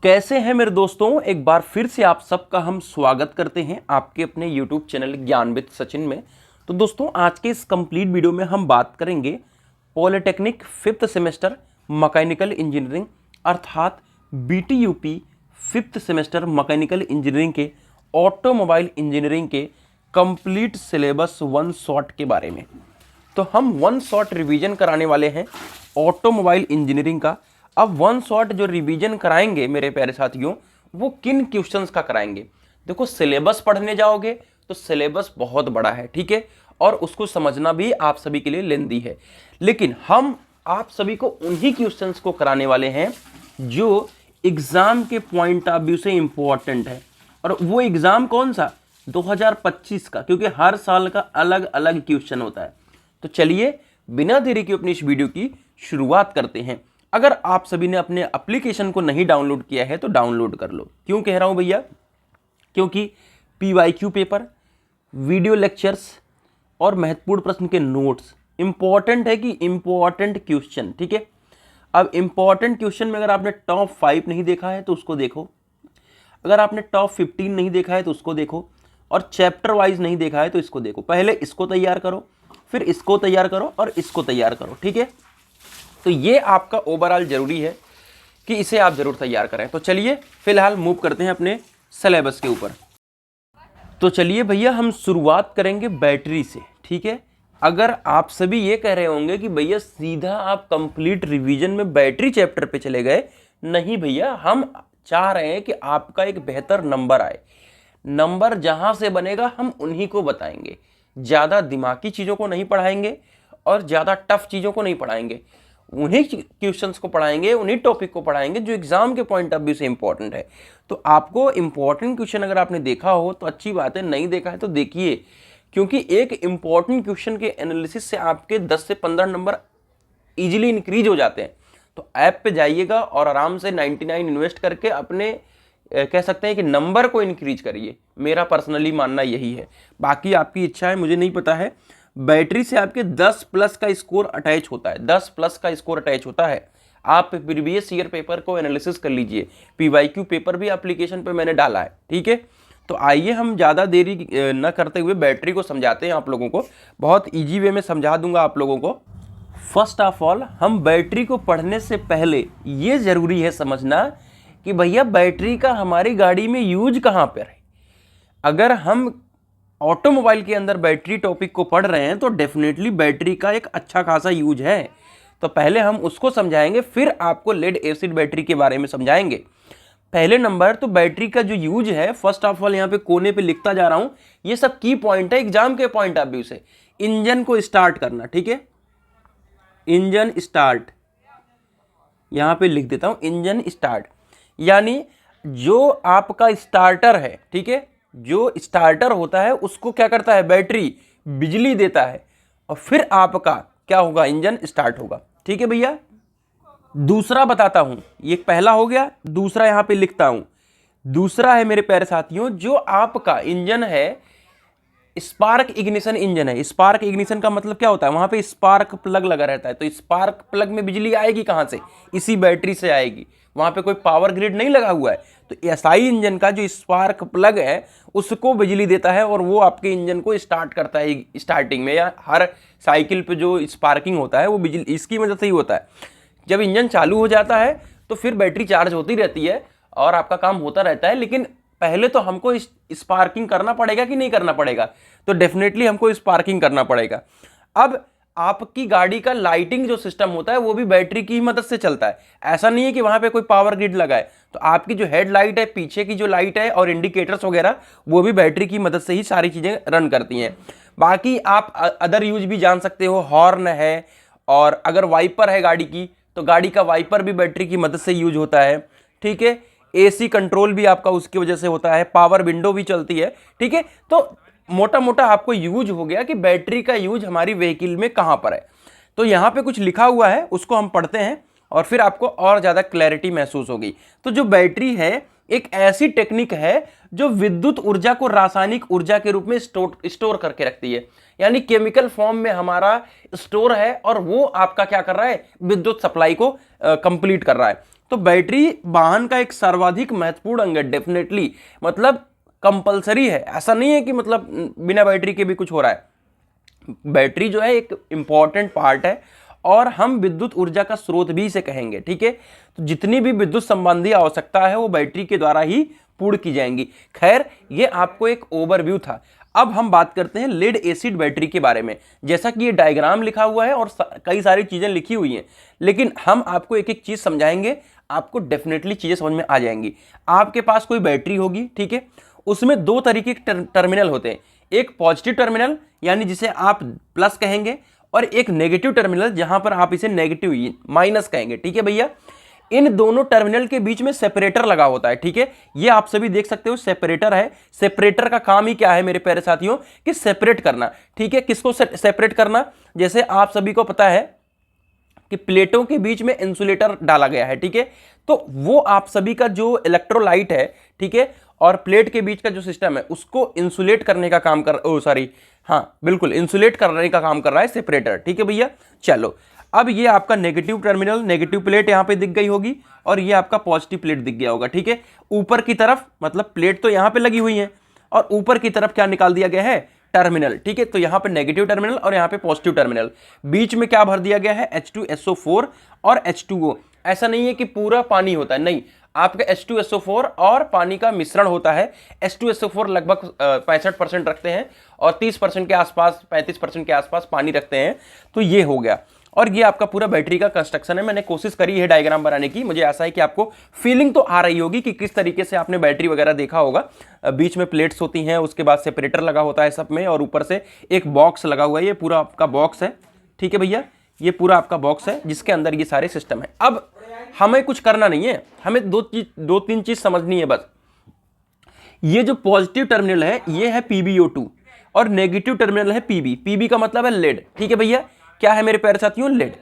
कैसे हैं मेरे दोस्तों, एक बार फिर से आप सबका हम स्वागत करते हैं आपके अपने YouTube चैनल ज्ञान विद सचिन में। तो दोस्तों, आज के इस कंप्लीट वीडियो में हम बात करेंगे polytechnic 5th semester mechanical engineering अर्थात BTUP 5th semester mechanical engineering के ऑटोमोबाइल इंजीनियरिंग के कंप्लीट सिलेबस वन शॉट के बारे में। तो हम वन शॉट रिवीजन कराने वाले हैं ऑटोमोबाइल इंजीनियरिंग का। अब वन शॉट जो रिवीजन कराएंगे मेरे प्यारे साथियों, वो किन क्वेश्चंस का कराएंगे। देखो, सिलेबस पढ़ने जाओगे तो सिलेबस बहुत बड़ा है, ठीक है, और उसको समझना भी आप सभी के लिए लेंदी है। लेकिन हम आप सभी को उन्हीं क्वेश्चंस को कराने वाले हैं जो एग्जाम के पॉइंट ऑफ व्यू से इंपॉर्टेंट है। और वो एग्जाम कौन सा? 2025 का, क्योंकि हर साल का अलग अलग क्वेश्चन होता है। तो चलिए बिना देरी के अपनी इस वीडियो की शुरुआत करते हैं। अगर आप सभी ने अपने एप्लीकेशन को नहीं डाउनलोड किया है तो डाउनलोड कर लो। क्यों कह रहा हूं भैया? क्योंकि PYQ पेपर, वीडियो लेक्चर्स और महत्वपूर्ण प्रश्न के नोट्स इंपॉर्टेंट है कि इंपॉर्टेंट क्वेश्चन, ठीक है। अब इंपॉर्टेंट क्वेश्चन में अगर आपने टॉप 5 नहीं देखा है तो उसको देखो, अगर आपने टॉप 15 नहीं देखा है तो उसको देखो, और चैप्टर वाइज नहीं देखा है तो इसको देखो। पहले इसको तैयार करो, फिर इसको तैयार करो और इसको तैयार करो, ठीक है। तो ये आपका ओवरऑल जरूरी है कि इसे आप जरूर तैयार करें। तो चलिए फिलहाल मूव करते हैं अपने सिलेबस के ऊपर। तो चलिए भैया, हम शुरुआत करेंगे बैटरी से, ठीक है। अगर आप सभी ये कह रहे होंगे कि भैया सीधा आप कंप्लीट रिवीजन में बैटरी चैप्टर पे चले गए, नहीं भैया, हम चाह रहे हैं कि आपका एक बेहतर नंबर आए। नंबर जहां से बनेगा हम उन्हीं को बताएंगे, ज़्यादा दिमागी चीज़ों को नहीं पढ़ाएंगे और ज़्यादा टफ चीज़ों को नहीं पढ़ाएंगे। उन्हीं क्वेश्चंस को पढ़ाएंगे, उन्हीं टॉपिक को पढ़ाएंगे जो एग्जाम के पॉइंट ऑफ व्यू से इंपॉर्टेंट है। तो आपको इंपॉर्टेंट क्वेश्चन अगर आपने देखा हो तो अच्छी बात है, नहीं देखा है तो देखिए, क्योंकि एक इंपॉर्टेंट क्वेश्चन के एनालिसिस से आपके 10 से 15 नंबर इजीली इंक्रीज हो जाते हैं। तो ऐप पे जाइएगा और आराम से 99 इन्वेस्ट करके अपने कह सकते हैं कि नंबर को इंक्रीज करिए। मेरा पर्सनली मानना यही है, बाकी आपकी इच्छा है, मुझे नहीं पता है। बैटरी से आपके 10 प्लस का स्कोर अटैच होता है, 10 प्लस का स्कोर अटैच होता है। आप प्रीवियस ईयर पेपर को एनालिसिस कर लीजिए, PYQ पेपर भी एप्लीकेशन पे मैंने डाला है, ठीक है। तो आइए हम ज़्यादा देरी न करते हुए बैटरी को समझाते हैं आप लोगों को। बहुत ईजी वे में समझा दूंगा आप लोगों को। फर्स्ट ऑफ ऑल, हम बैटरी को पढ़ने से पहले ये ज़रूरी है समझना कि भैया बैटरी का हमारी गाड़ी में यूज कहाँ पर है। अगर हम ऑटोमोबाइल के अंदर बैटरी टॉपिक को पढ़ रहे हैं तो डेफिनेटली बैटरी का एक अच्छा खासा यूज है। तो पहले हम उसको समझाएंगे, फिर आपको लेड एसिड बैटरी के बारे में समझाएंगे। पहले नंबर तो बैटरी का जो यूज है, फर्स्ट ऑफ ऑल यहाँ पे कोने पे लिखता जा रहा हूं, ये सब की पॉइंट है एग्जाम के पॉइंट ऑफ व्यू से। इंजन को स्टार्ट करना, ठीक है, इंजन स्टार्ट, यहां पे लिख देता हूं इंजन स्टार्ट, यानी जो आपका स्टार्टर है, ठीक है, जो स्टार्टर होता है उसको क्या करता है? बैटरी बिजली देता है और फिर आपका क्या होगा? इंजन स्टार्ट होगा, ठीक है भैया। दूसरा बताता हूं, ये पहला हो गया, दूसरा यहां पे लिखता हूं। दूसरा है मेरे प्यारे साथियों, जो आपका इंजन है स्पार्क इग्निशन इंजन है। स्पार्क इग्निशन का मतलब क्या होता है? वहां पे स्पार्क प्लग लगा रहता है, तो स्पार्क प्लग में बिजली आएगी कहां से? इसी बैटरी से आएगी। वहां पे कोई पावर ग्रिड नहीं लगा हुआ है। तो एसआई इंजन का जो स्पार्क प्लग है उसको बिजली देता है और वो आपके इंजन को स्टार्ट करता है स्टार्टिंग में, या हर साइकिल पे जो स्पार्किंग होता है वो बिजली इसकी मदद से ही होता है। जब इंजन चालू हो जाता है तो फिर बैटरी चार्ज होती रहती है और आपका काम होता रहता है। लेकिन पहले तो हमको स्पार्किंग करना पड़ेगा कि नहीं करना पड़ेगा? तो डेफिनेटली हमको स्पार्किंग करना पड़ेगा। अब आपकी गाड़ी का लाइटिंग जो सिस्टम होता है वो भी बैटरी की मदद से चलता है। ऐसा नहीं है कि वहां पे कोई पावर ग्रिड लगा है। तो आपकी जो हेडलाइट है, पीछे की जो लाइट है और इंडिकेटर्स वगैरह, वो भी बैटरी की मदद से ही सारी चीजें रन करती हैं। बाकी आप अदर यूज भी जान सकते हो, हॉर्न है, और अगर वाइपर है गाड़ी की तो गाड़ी का वाइपर भी बैटरी की मदद से यूज होता है, ठीक है। AC कंट्रोल भी आपका उसकी वजह से होता है, पावर विंडो भी चलती है, ठीक है। तो मोटा मोटा आपको यूज हो गया कि बैटरी का यूज हमारी व्हीकल में कहां पर है। तो यहां पे कुछ लिखा हुआ है, उसको हम पढ़ते हैं और फिर आपको और ज्यादा क्लैरिटी महसूस होगी। तो जो बैटरी है एक ऐसी टेक्निक है जो विद्युत ऊर्जा को रासायनिक ऊर्जा के रूप में स्टोर करके रखती है, यानी केमिकल फॉर्म में हमारा स्टोर है और वो आपका क्या कर रहा है? विद्युत सप्लाई को कंप्लीट कर रहा है। तो बैटरी वाहन का एक सर्वाधिक महत्वपूर्ण अंग है डेफिनेटली, मतलब कंपलसरी है। ऐसा नहीं है कि मतलब बिना बैटरी के भी कुछ हो रहा है। बैटरी जो है एक इंपॉर्टेंट पार्ट है और हम विद्युत ऊर्जा का स्रोत भी इसे कहेंगे, ठीक है। तो जितनी भी विद्युत संबंधी आवश्यकता है वो बैटरी के द्वारा ही पूर्ण की जाएंगी। खैर, ये आपको एक ओवरव्यू था। अब हम बात करते हैं लेड एसिड बैटरी के बारे में। जैसा कि ये डायग्राम लिखा हुआ है और कई सारी चीजें लिखी हुई हैं, लेकिन हम आपको एक एक चीज समझाएंगे, आपको डेफिनेटली चीजें समझ में आ जाएंगी। आपके पास कोई बैटरी होगी, ठीक है, उसमें दो तरीके के टर्मिनल होते हैं। एक पॉजिटिव टर्मिनल यानी जिसे आप प्लस कहेंगे, और एक नेगेटिव टर्मिनल जहां पर आप इसे नेगेटिव माइनस कहेंगे, ठीक है भैया। इन दोनों टर्मिनल के बीच में सेपरेटर लगा होता है, ठीक है। ये आप सभी देख सकते हो सेपरेटर है। सेपरेटर का काम ही क्या है मेरे प्यारे साथियों, कि सेपरेट करना, ठीक है। किसको सेपरेट करना, जैसे आप सभी को पता है कि प्लेटों के बीच में इंसुलेटर डाला गया है, ठीक है। तो वो आप सभी का जो इलेक्ट्रोलाइट है, ठीक है, और प्लेट के बीच का जो सिस्टम है उसको इंसुलेट करने का काम बिल्कुल इंसुलेट करने का काम कर रहा है सेपरेटर, ठीक है भैया। चलो, अब ये आपका नेगेटिव टर्मिनल, नेगेटिव प्लेट यहां पे दिख गई होगी और ये आपका पॉजिटिव प्लेट दिख गया होगा, ठीक है। ऊपर की तरफ मतलब प्लेट तो यहां पे लगी हुई है और ऊपर की तरफ क्या निकाल दिया गया है, टर्मिनल, ठीक है। तो यहां पे नेगेटिव टर्मिनल और यहां पे पॉजिटिव टर्मिनल, बीच में क्या भर दिया गया है, H2SO4 और H2O। ऐसा नहीं है कि पूरा पानी होता है, नहीं, आपका H2SO4 और पानी का मिश्रण होता है। H2SO4 लगभग 65% रखते हैं और 30% के आसपास, 35% के आसपास पानी रखते हैं। तो ये हो गया, और ये आपका पूरा बैटरी का कंस्ट्रक्शन है। मैंने कोशिश करी है डायग्राम बनाने की, मुझे ऐसा है कि आपको फीलिंग तो आ रही होगी कि किस तरीके से आपने बैटरी वगैरह देखा होगा। बीच में प्लेट्स होती हैं, उसके बाद सेपरेटर लगा होता है सब में, और ऊपर से एक बॉक्स लगा हुआ है। ये पूरा आपका बॉक्स है, ठीक है भैया, ये पूरा आपका बॉक्स है जिसके अंदर ये सारे सिस्टम है। अब हमें कुछ करना नहीं है, हमें दो तीन चीज समझनी है बस। ये जो पॉजिटिव टर्मिनल है ये है PbO2 और नेगेटिव टर्मिनल है पीबी का मतलब है लेड, ठीक है भैया। क्या है मेरे प्यारे साथियों, लेड।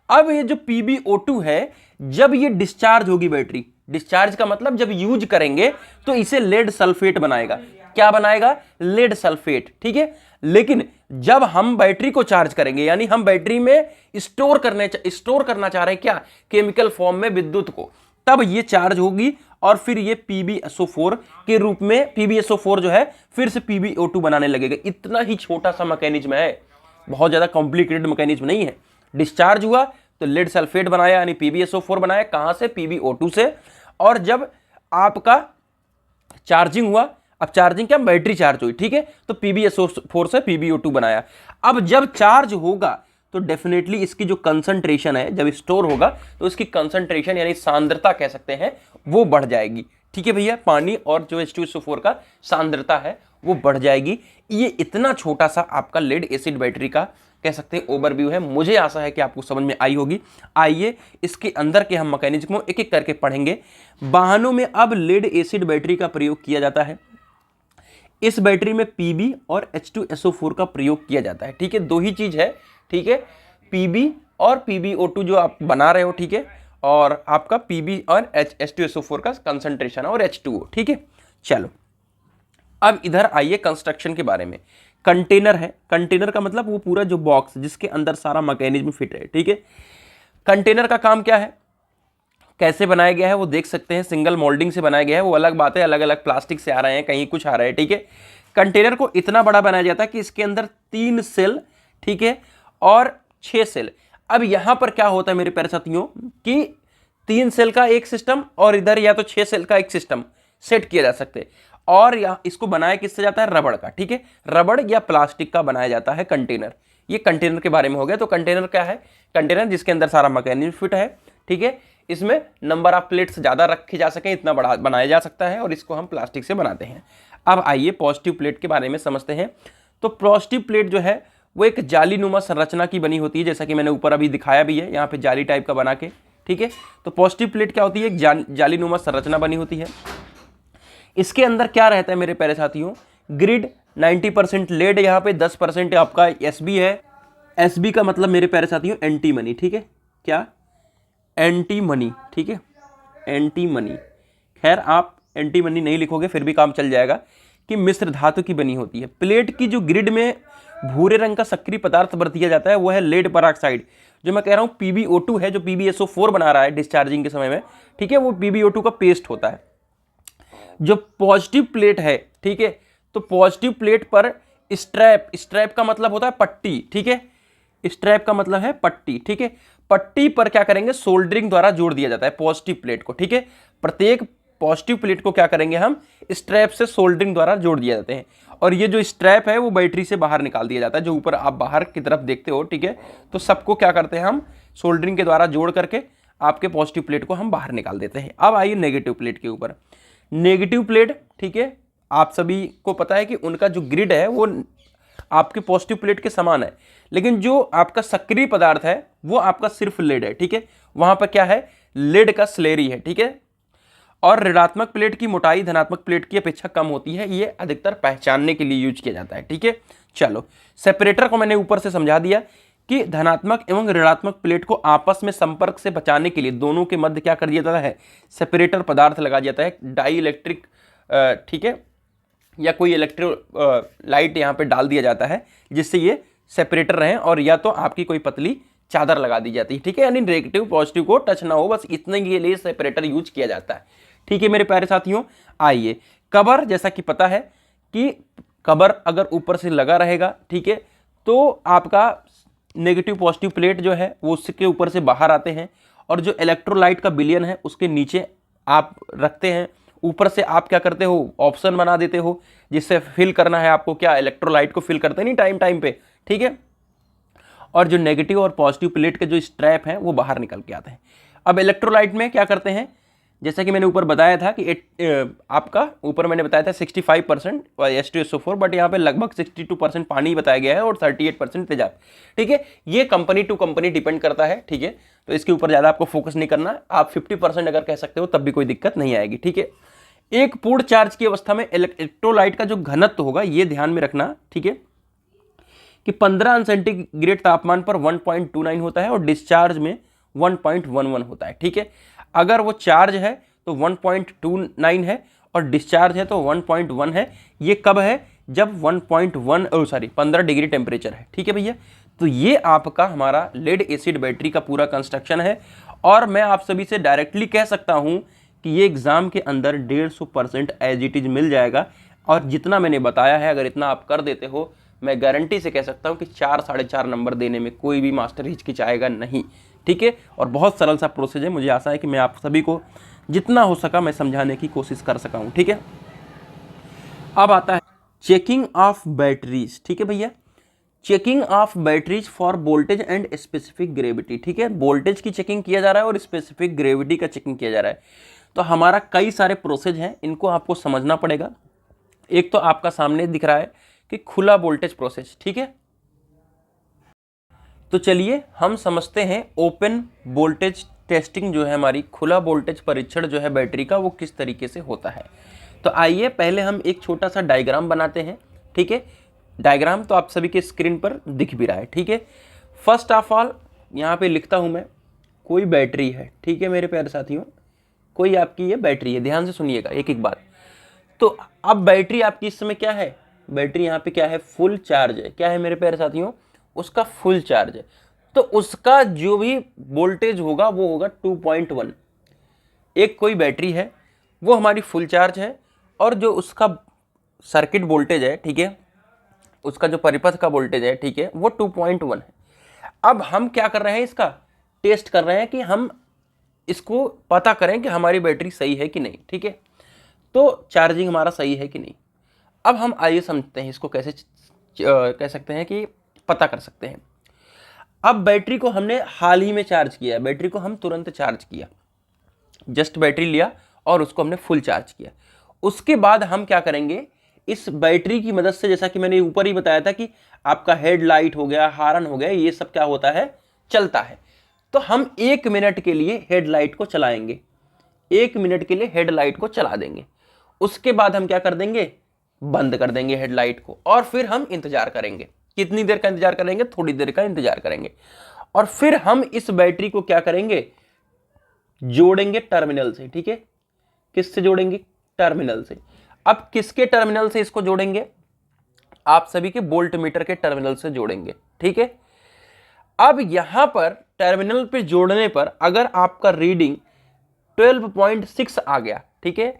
अब ये जो PbO2 है, जब ये डिस्चार्ज होगी बैटरी, डिस्चार्ज का मतलब जब यूज करेंगे तो इसे लेड सल्फेट बनाएगा। क्या बनाएगा, लेड सल्फेट, ठीक है। लेकिन जब हम बैटरी को चार्ज करेंगे, यानी हम बैटरी में स्टोर करना चाह रहे हैं क्या, केमिकल फॉर्म में विद्युत को, तब ये चार्ज होगी और फिर ये PbSO4 के रूप में, PbSO4 जो है फिर से PbO2 बनाने लगेगा। इतना ही छोटा सा मैकेनिज्म है, बहुत ज्यादा कॉम्प्लिकेटेड मैकेनिज्म नहीं है। डिस्चार्ज हुआ तो लेड सल्फेट बनाया, यानी PbSO4 बनाया, कहां से, PbO2 से। और जब आपका चार्जिंग हुआ, अब चार्जिंग क्या, बैटरी चार्ज हुई, ठीक है, तो PbSO4 से PbO2 बनाया। अब जब चार्ज होगा तो डेफिनेटली इसकी जो कंसंट्रेशन है, जब स्टोर होगा तो इसकी कंसंट्रेशन यानी सांद्रता कह सकते हैं, वो बढ़ जाएगी, ठीक है भैया। पानी और जो H2SO4 का सांद्रता है वो बढ़ जाएगी। ये इतना छोटा सा आपका लेड एसिड बैटरी का कह सकते हैं ओवरव्यू है। मुझे आशा है कि आपको समझ में आई होगी। आइए इसके अंदर के हम मैकेनिज्म को एक एक करके पढ़ेंगे। वाहनों में अब लेड एसिड बैटरी का प्रयोग किया जाता है। इस बैटरी में Pb और H2SO4 का प्रयोग किया जाता है, ठीक है। दो ही चीज है, ठीक है, Pb और PbO2 जो आप बना रहे हो, ठीक है, और आपका Pb और H2SO4 का कंसंट्रेशन और H2O, ठीक है। चलो, अब इधर आइए कंस्ट्रक्शन के बारे में। कंटेनर है, कंटेनर का मतलब वो पूरा जो बॉक्स जिसके अंदर सारा मैकेनिज्म फिट है, ठीक है। कंटेनर का काम क्या है, कैसे बनाया गया है वो देख सकते हैं। सिंगल मोल्डिंग से बनाया गया है, वो अलग बात है, अलग अलग प्लास्टिक से आ रहे हैं, कहीं कुछ आ रहा है, ठीक है। कंटेनर को इतना बड़ा बनाया जाता है कि इसके अंदर 3 सेल, ठीक है, और 6 सेल। अब यहां पर क्या होता है मेरे प्यारे साथियों कि 3 सेल का एक सिस्टम और इधर या तो 6 सेल का एक सिस्टम सेट किया जा सकते हैं। और इसको बनाया किससे जाता है, रबड़ का, ठीक है, रबड़ या प्लास्टिक का बनाया जाता है कंटेनर। ये कंटेनर के बारे में हो गया। तो कंटेनर क्या है, कंटेनर जिसके अंदर सारा मैकेनिज्म फिट है, ठीक है। इसमें नंबर ऑफ प्लेट्स ज्यादा रखे जा सके इतना बड़ा बनाया जा सकता है, और इसको हम प्लास्टिक से बनाते हैं। अब आइए पॉजिटिव प्लेट के बारे में समझते हैं। तो पॉजिटिव प्लेट जो है वो एक जालीनुमा संरचना की बनी होती है, जैसा कि मैंने ऊपर अभी दिखाया भी है, यहाँ पे जाली टाइप का बना के, ठीक है। तो पॉजिटिव प्लेट क्या होती है, एक जालीनुमा संरचना बनी होती है। इसके अंदर क्या रहता है मेरे प्यारे साथियों, ग्रिड 90% लेड, यहाँ पे 10% आपका SB है। SB का मतलब मेरे प्यारे साथियों एंटी मनी, ठीक है, क्या, एंटी मनी, ठीक है, एंटी मनी। खैर आप एंटी मनी नहीं लिखोगे फिर भी काम चल जाएगा, कि मिश्र धातु की बनी होती है। प्लेट की जो ग्रिड में भूरे रंग का सक्रिय पदार्थ भर दिया जाता है वो है लेड पेरोक्साइड। जो मैं कह रहा हूं PbO2 है, जो PbSO4 बना रहा है डिस्चार्जिंग के समय में, ठीक है, वो PbO2 का पेस्ट होता है। जो पॉजिटिव प्लेट है, ठीक है, तो पॉजिटिव प्लेट पर स्ट्रैप, स्ट्रैप का मतलब होता है पट्टी, ठीक है, स्ट्रैप का मतलब है पट्टी, ठीक है, पट्टी पर क्या करेंगे, सोल्डरिंग द्वारा जोड़ दिया जाता है पॉजिटिव प्लेट को, ठीक है, प्रत्येक पॉजिटिव प्लेट को क्या करेंगे हम, स्ट्रैप से सोल्डरिंग द्वारा जोड़ दिया जाते हैं। और ये जो स्ट्रैप है वो बैटरी से बाहर निकाल दिया जाता है, जो ऊपर आप बाहर की तरफ देखते हो, ठीक है, तो सबको क्या करते हैं हम सोल्डरिंग के द्वारा जोड़ करके आपके पॉजिटिव प्लेट को हम बाहर निकाल देते हैं। अब आइए नेगेटिव प्लेट के ऊपर। नेगेटिव प्लेट, ठीक है, आप सभी को पता है कि उनका जो ग्रिड है वो आपके पॉजिटिव प्लेट के समान है, लेकिन जो आपका सक्रिय पदार्थ है वो आपका सिर्फ लेड है, ठीक है, वहां पर क्या है, लेड का स्लेरी है, ठीक है, और ऋणात्मक प्लेट की मोटाई धनात्मक प्लेट की अपेक्षा कम होती है, ये अधिकतर पहचानने के लिए यूज किया जाता है, ठीक है। चलो, सेपरेटर को मैंने ऊपर से समझा दिया कि धनात्मक एवं ऋणात्मक प्लेट को आपस में संपर्क से बचाने के लिए दोनों के मध्य क्या कर दिया जाता है, सेपरेटर पदार्थ लगा दिया जाता है, डाई इलेक्ट्रिक, ठीक है, या कोई लाइट यहाँ पे डाल दिया जाता है जिससे ये सेपरेटर रहें, और या तो आपकी कोई पतली चादर लगा दी जाती है, ठीक है, यानी नेगेटिव पॉजिटिव को टच ना हो, बस इतने के लिए सेपरेटर यूज किया जाता है, ठीक है मेरे प्यारे साथियों। आइए, कवर, जैसा कि पता है कि कवर अगर ऊपर से लगा रहेगा, ठीक है, तो आपका नेगेटिव पॉजिटिव प्लेट जो है वो उसके ऊपर से बाहर आते हैं, और जो इलेक्ट्रोलाइट का विलयन है उसके नीचे आप रखते हैं, ऊपर से आप क्या करते हो, ऑप्शन बना देते हो जिससे फिल करना है आपको, क्या इलेक्ट्रोलाइट को फिल करते नहीं टाइम टाइम पे, ठीक है, और जो नेगेटिव और पॉजिटिव प्लेट के जो स्ट्रैप हैं वो बाहर निकल के आते हैं। अब इलेक्ट्रोलाइट में क्या करते हैं, जैसा कि मैंने ऊपर बताया था कि आपका ऊपर मैंने बताया था 65% H2SO4, बट यहाँ पे लगभग 62% पानी बताया गया है और 38% तेजाब, ठीक है, ये कंपनी टू कंपनी डिपेंड करता है, ठीक है, तो इसके ऊपर ज़्यादा आपको फोकस नहीं करना, आप 50% अगर कह सकते हो तब भी कोई दिक्कत नहीं आएगी, ठीक है। एक पूर्ण चार्ज की अवस्था में इलेक्ट्रोलाइट का जो घनत्व होगा ये ध्यान में रखना, ठीक है, कि 15 सेंटीग्रेड तापमान पर 1.29 होता है और डिस्चार्ज में 1.11 होता है, ठीक है। अगर वो चार्ज है तो 1.29 है और डिस्चार्ज है तो 1.1 है। ये कब है, जब 15 डिग्री टेम्परेचर है, ठीक है भैया। तो ये आपका हमारा लेड एसिड बैटरी का पूरा कंस्ट्रक्शन है, और मैं आप सभी से डायरेक्टली कह सकता हूं कि ये एग्जाम के अंदर 150% एज इट इज मिल जाएगा, और जितना मैंने बताया है अगर इतना आप कर देते हो, मैं गारंटी से कह सकता हूं कि 4 साढ़े 4 नंबर देने में कोई भी मास्टर हिचकिचाएगा नहीं, ठीक है। और बहुत सरल सा प्रोसेस है, मुझे आशा है कि मैं आप सभी को जितना हो सका मैं समझाने की कोशिश कर सका हूं, ठीक है। अब आता है चेकिंग ऑफ बैटरीज, ठीक है भैया, checking of batteries for voltage and specific gravity, ठीक है, वोल्टेज की चेकिंग किया जा रहा है और स्पेसिफिक ग्रेविटी का चेकिंग किया जा रहा है। तो हमारा कई सारे प्रोसेस हैं, इनको आपको समझना पड़ेगा। एक तो आपका सामने दिख रहा है कि खुला वोल्टेज प्रोसेस, ठीक है, तो चलिए हम समझते हैं ओपन वोल्टेज टेस्टिंग जो है हमारी, खुला वोल्टेज परीक्षण जो है बैटरी का, वो किस तरीके से होता है। तो आइए पहले हम एक छोटा सा डायग्राम बनाते हैं, ठीक है, डायग्राम तो आप सभी के स्क्रीन पर दिख भी रहा है, ठीक है। फर्स्ट ऑफ ऑल यहाँ पे लिखता हूँ मैं, कोई बैटरी है, ठीक है मेरे प्यारे साथियों, कोई आपकी ये बैटरी है, ध्यान से सुनिएगा एक एक बात। तो अब बैटरी आपकी इस समय क्या है, बैटरी यहाँ पे क्या है, फुल चार्ज है, क्या है मेरे प्यारे साथियों, उसका फुल चार्ज है, तो उसका जो भी वोल्टेज होगा वो होगा 2.1। एक कोई बैटरी है वो हमारी फुल चार्ज है, और जो उसका सर्किट वोल्टेज है, ठीक है, उसका जो परिपथ का वोल्टेज है, ठीक है, वो 2.1 है। अब हम क्या कर रहे हैं, इसका टेस्ट कर रहे हैं कि हम इसको पता करें कि हमारी बैटरी सही है कि नहीं, ठीक है, तो चार्जिंग हमारा सही है कि नहीं। अब हम आइए समझते हैं इसको कैसे कह सकते हैं कि पता कर सकते हैं। अब बैटरी को हमने हाल ही में चार्ज किया, बैटरी को हम तुरंत चार्ज किया, जस्ट बैटरी लिया और उसको हमने फुल चार्ज किया। उसके बाद हम क्या करेंगे, इस बैटरी की मदद से, जैसा कि मैंने ऊपर ही बताया था कि आपका हेडलाइट हो गया, हारन हो गया, ये सब क्या होता है, चलता है। तो हम 1 मिनट के लिए हेडलाइट को चलाएंगे, 1 मिनट के लिए हेडलाइट को चला देंगे। उसके बाद हम क्या कर देंगे, बंद कर देंगे हेडलाइट को, और फिर हम इंतजार करेंगे। कितनी देर का इंतजार करेंगे, थोड़ी देर का इंतजार करेंगे, और फिर हम इस बैटरी को क्या करेंगे, जोड़ेंगे टर्मिनल से, ठीक है, किससे जोड़ेंगे, टर्मिनल से। अब किसके टर्मिनल से इसको जोड़ेंगे, आप सभी के वोल्ट मीटर के टर्मिनल से जोड़ेंगे, ठीक है। अब यहां पर टर्मिनल पे जोड़ने पर अगर आपका रीडिंग 12.6 आ गया, ठीक है,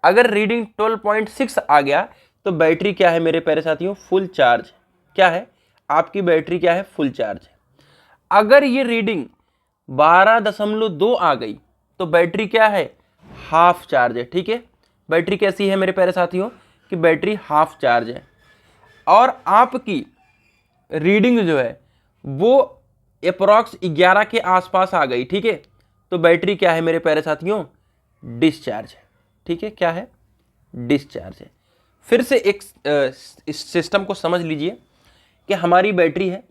अगर रीडिंग 12.6 आ गया तो बैटरी क्या है मेरे प्यारे साथियों, फुल चार्ज। क्या है आपकी बैटरी, क्या है, फुल चार्ज है। अगर ये रीडिंग 12.2 आ गई तो बैटरी क्या है, हाफ चार्ज है। ठीक है, बैटरी कैसी है मेरे प्यारे साथियों कि बैटरी हाफ चार्ज है। और आपकी रीडिंग जो है वो अप्रॉक्स 11 के आसपास आ गई, ठीक है, तो बैटरी क्या है मेरे प्यारे साथियों, डिस्चार्ज है। ठीक है, क्या है, डिस्चार्ज है। फिर से एक इस सिस्टम को समझ लीजिए कि हमारी बैटरी है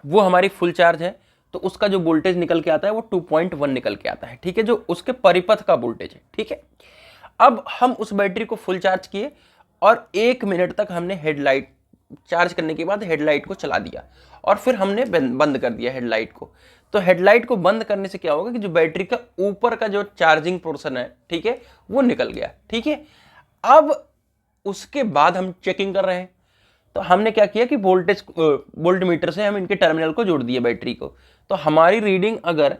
वो हमारी फुल चार्ज है, तो उसका जो वोल्टेज निकल के आता है वो 2.1 निकल के आता है। ठीक है, जो उसके परिपथ का वोल्टेज है। ठीक है, अब हम उस बैटरी को फुल चार्ज किए और 1 मिनट तक हमने हेडलाइट चार्ज करने के बाद हेडलाइट को चला दिया और फिर हमने बंद कर दिया हेडलाइट को। तो हेडलाइट को बंद करने से क्या होगा कि जो बैटरी का ऊपर का जो चार्जिंग पोर्शन है, ठीक है, वो निकल गया। ठीक है, अब उसके बाद हम चेकिंग कर रहे हैं, तो हमने क्या किया कि वोल्ट मीटर से हम इनके टर्मिनल को जोड़ दिए बैटरी को। तो हमारी रीडिंग अगर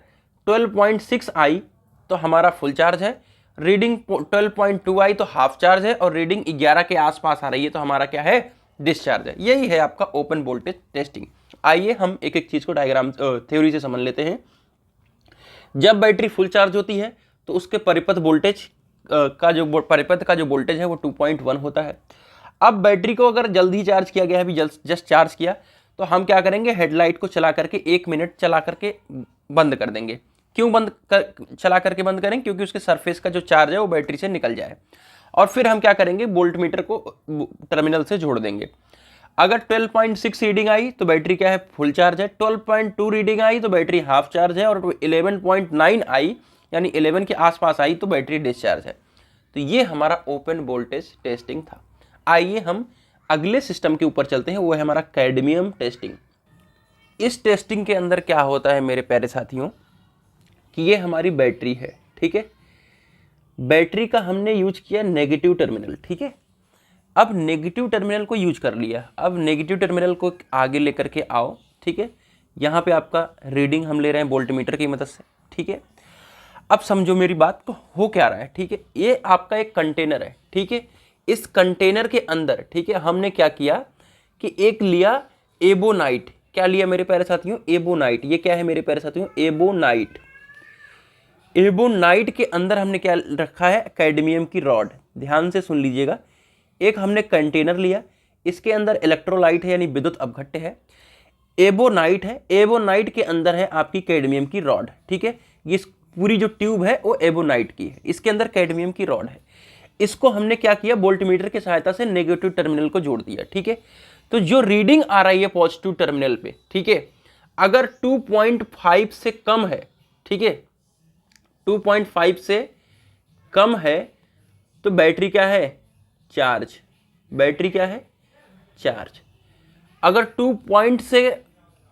12.6 आई तो हमारा फुल चार्ज है, रीडिंग 12.2 आई तो हाफ चार्ज है, और रीडिंग 11 के आसपास आ रही है तो हमारा क्या है, डिस्चार्ज है। यही है आपका ओपन वोल्टेज टेस्टिंग। आइए हम एक एक चीज को डायग्राम थ्योरी से समझ लेते हैं। जब बैटरी फुल चार्ज होती है तो उसके परिपथ वोल्टेज का जो परिपथ का जो वोल्टेज है वो 2.1 होता है। अब बैटरी को अगर जल्दी चार्ज किया गया है, अभी जस्ट चार्ज किया, तो हम क्या करेंगे, हेडलाइट को चला करके 1 मिनट चला करके बंद कर देंगे। क्यों चला करके बंद करें, क्योंकि उसके सरफेस का जो चार्ज है वो बैटरी से निकल जाए। और फिर हम क्या करेंगे, वोल्ट मीटर को टर्मिनल से जोड़ देंगे। अगर 12.6 रीडिंग आई तो बैटरी क्या है, फुल चार्ज है। 12.2 रीडिंग आई तो बैटरी हाफ चार्ज है, और 11.9 आई यानी 11 के आसपास आई तो बैटरी डिस्चार्ज है। तो ये हमारा ओपन वोल्टेज टेस्टिंग था। आइए हम अगले सिस्टम के ऊपर चलते हैं, वो है हमारा कैडमियम टेस्टिंग। इस टेस्टिंग के अंदर क्या होता है मेरे प्यारे साथियों कि ये हमारी बैटरी है। ठीक है, बैटरी का हमने यूज किया नेगेटिव टर्मिनल। ठीक है, अब नेगेटिव टर्मिनल को यूज कर लिया, अब नेगेटिव टर्मिनल को आगे लेकर के आओ। ठीक है, यहाँ पे आपका रीडिंग हम ले रहे हैं वोल्ट मीटर की मदद से। ठीक है, अब समझो मेरी बात को, हो क्या रहा है। ठीक है, ये आपका एक कंटेनर है। ठीक है, इस कंटेनर के अंदर, ठीक है, हमने क्या किया कि एक लिया एबोनाइट। क्या लिया मेरे प्यारे साथियों, एबोनाइट। ये क्या है मेरे प्यारे साथियों, एबोनाइट। एबोनाइट के अंदर हमने क्या रखा है, कैडमियम की रॉड। ध्यान से सुन लीजिएगा, एक हमने कंटेनर लिया, इसके अंदर इलेक्ट्रोलाइट है यानी विद्युत अपघट्य है, एबोनाइट है, एबोनाइट के अंदर है आपकी कैडमियम की रॉड। ठीक है, ये पूरी जो ट्यूब है वो एबोनाइट की है, इसके अंदर कैडमियम की रॉड है। इसको हमने क्या किया, वोल्टमीटर की सहायता से नेगेटिव टर्मिनल को जोड़ दिया। ठीक है, तो जो रीडिंग आ रही है पॉजिटिव टर्मिनल पे, ठीक है, अगर 2.5 से कम है, ठीक है, 2.5 से कम है तो बैटरी क्या है, चार्ज। बैटरी क्या है, चार्ज। अगर 2 पॉइंट से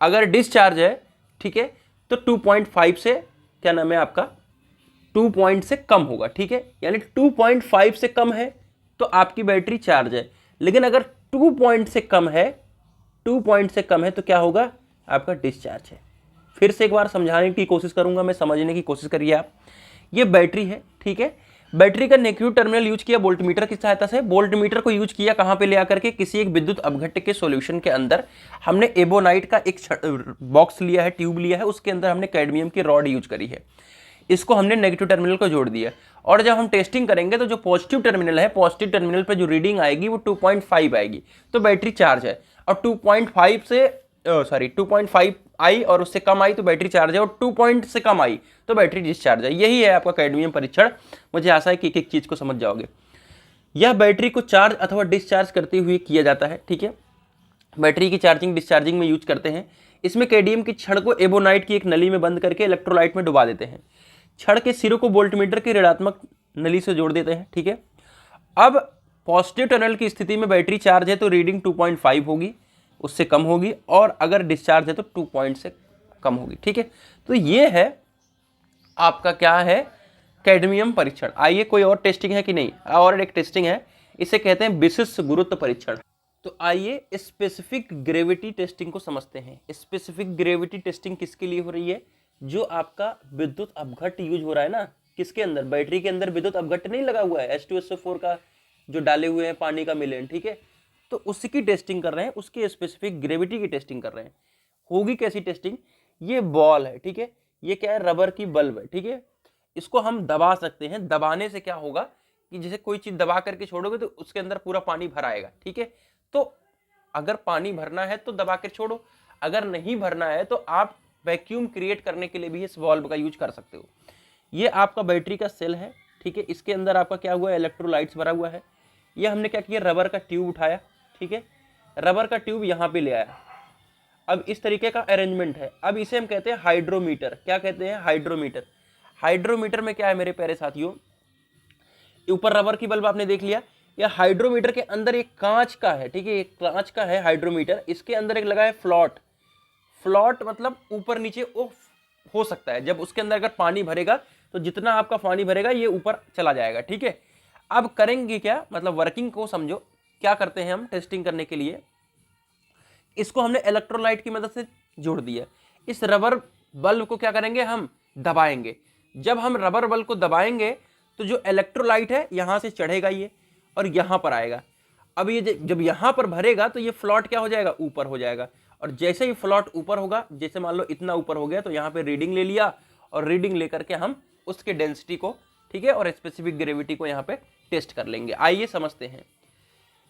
अगर डिस्चार्ज है, ठीक है, तो 2.5 से क्या नाम है आपका, 2 पॉइंट से कम होगा। ठीक है, यानी 2.5 से कम है तो आपकी बैटरी चार्ज है। लेकिन अगर 2 पॉइंट से कम है, 2 पॉइंट से कम है तो क्या होगा, आपका डिस्चार्ज है। फिर से एक बार समझाने की कोशिश करूंगा मैं, समझने की कोशिश करिए आप। ये बैटरी है, ठीक है, बैटरी का नेगेटिव टर्मिनल यूज किया वोल्टमीटर की सहायता से। वोल्टमीटर को यूज किया कहां पे ले आकर के, किसी एक विद्युत अपघट्य के सॉल्यूशन के अंदर हमने एबोनाइट का एक बॉक्स लिया है, ट्यूब लिया है, उसके अंदर हमने कैडमियम की रॉड यूज करी है। इसको हमने नेगेटिव टर्मिनल को जोड़ दिया, और जब हम टेस्टिंग करेंगे तो जो पॉजिटिव टर्मिनल है, पॉजिटिव टर्मिनल पर जो रीडिंग आएगी वो 2.5 आएगी, तो बैटरी चार्ज है। और 2.5 आई और उससे कम आई तो बैटरी चार्ज है, और 2 पॉइंट से कम आई तो बैटरी डिस्चार्ज है। यही है आपका कैडमियम परीक्षण। मुझे आशा है कि एक एक चीज को समझ जाओगे। यह बैटरी को चार्ज अथवा डिस्चार्ज करते हुए किया जाता है। ठीक है, बैटरी की चार्जिंग डिस्चार्जिंग में यूज करते हैं। इसमें कैडमियम की छड़ को एबोनाइट की एक नली में बंद करके इलेक्ट्रोलाइट में डुबा देते हैं। छड़ के सिरों को वोल्टमीटर की ऋणात्मक नली से जोड़ देते हैं। ठीक है, अब पॉजिटिव टर्मिनल की स्थिति में बैटरी चार्ज है तो रीडिंग 2.5 होगी, उससे कम होगी, और अगर डिस्चार्ज है तो 2 पॉइंट से कम होगी। ठीक है, तो ये है आपका क्या है, कैडमियम परीक्षण। आइए कोई और टेस्टिंग है कि नहीं, और एक टेस्टिंग है, इसे कहते हैं विशिष्ट गुरुत्व परीक्षण। तो आइए स्पेसिफिक ग्रेविटी टेस्टिंग को समझते हैं। स्पेसिफिक ग्रेविटी टेस्टिंग किसके लिए हो रही है? जो आपका विद्युत अपघट्ट यूज हो रहा है ना, किसके अंदर? बैटरी के अंदर विद्युत अपघट्ट नहीं लगा हुआ है, H2SO4 का जो डाले हुए हैं पानी का मिलेन, ठीक है, तो उसकी टेस्टिंग कर रहे हैं, उसकी स्पेसिफिक ग्रेविटी की टेस्टिंग कर रहे हैं। होगी कैसी टेस्टिंग? ये बॉल है, ठीक है, ये क्या है? रबर की बल्ब है, ठीक है, इसको हम दबा सकते हैं। दबाने से क्या होगा कि जैसे कोई चीज दबा करके छोड़ोगे तो उसके अंदर पूरा पानी भर आएगा, ठीक है। तो अगर पानी भरना है तो दबा कर छोड़ो, अगर नहीं भरना है तो आप वैक्यूम क्रिएट करने के लिए भी इस वाल्व का यूज कर सकते हो। ये आपका बैटरी का सेल है, ठीक है, इसके अंदर आपका क्या हुआ है? इलेक्ट्रोलाइट्स भरा हुआ है। ये हमने क्या किया? रबर का ट्यूब उठाया, ठीक है, रबर का ट्यूब यहाँ पे ले आया। अब इस तरीके का अरेंजमेंट है। अब इसे हम कहते हैं हाइड्रोमीटर। क्या कहते हैं? हाइड्रोमीटर। हाइड्रोमीटर में क्या है मेरे प्यारे साथियों? ऊपर रबर की बल्ब आपने देख लिया, या हाइड्रोमीटर के अंदर एक कांच का है, ठीक है, एक कांच का है हाइड्रोमीटर, इसके अंदर एक लगा है फ्लॉट। फ्लॉट मतलब ऊपर नीचे वो हो सकता है, जब उसके अंदर अगर पानी भरेगा तो जितना आपका पानी भरेगा ये ऊपर चला जाएगा, ठीक है। अब करेंगे क्या, मतलब वर्किंग को समझो। क्या करते हैं हम टेस्टिंग करने के लिए? इसको हमने इलेक्ट्रोलाइट की मदद से जोड़ दिया। इस रबर बल्ब को क्या करेंगे? हम दबाएंगे। जब हम रबर बल्ब को दबाएंगे तो जो इलेक्ट्रोलाइट है यहां से चढ़ेगा ये और यहां पर आएगा। अब ये जब यहां पर भरेगा तो ये फ्लॉट क्या हो जाएगा? ऊपर हो जाएगा। और जैसे ही फ्लॉट ऊपर होगा, जैसे मान लो इतना ऊपर हो गया, तो यहाँ पे रीडिंग ले लिया और रीडिंग लेकर के हम उसके डेंसिटी को, ठीक है, और स्पेसिफिक ग्रेविटी को यहाँ पे टेस्ट कर लेंगे। आइए समझते हैं।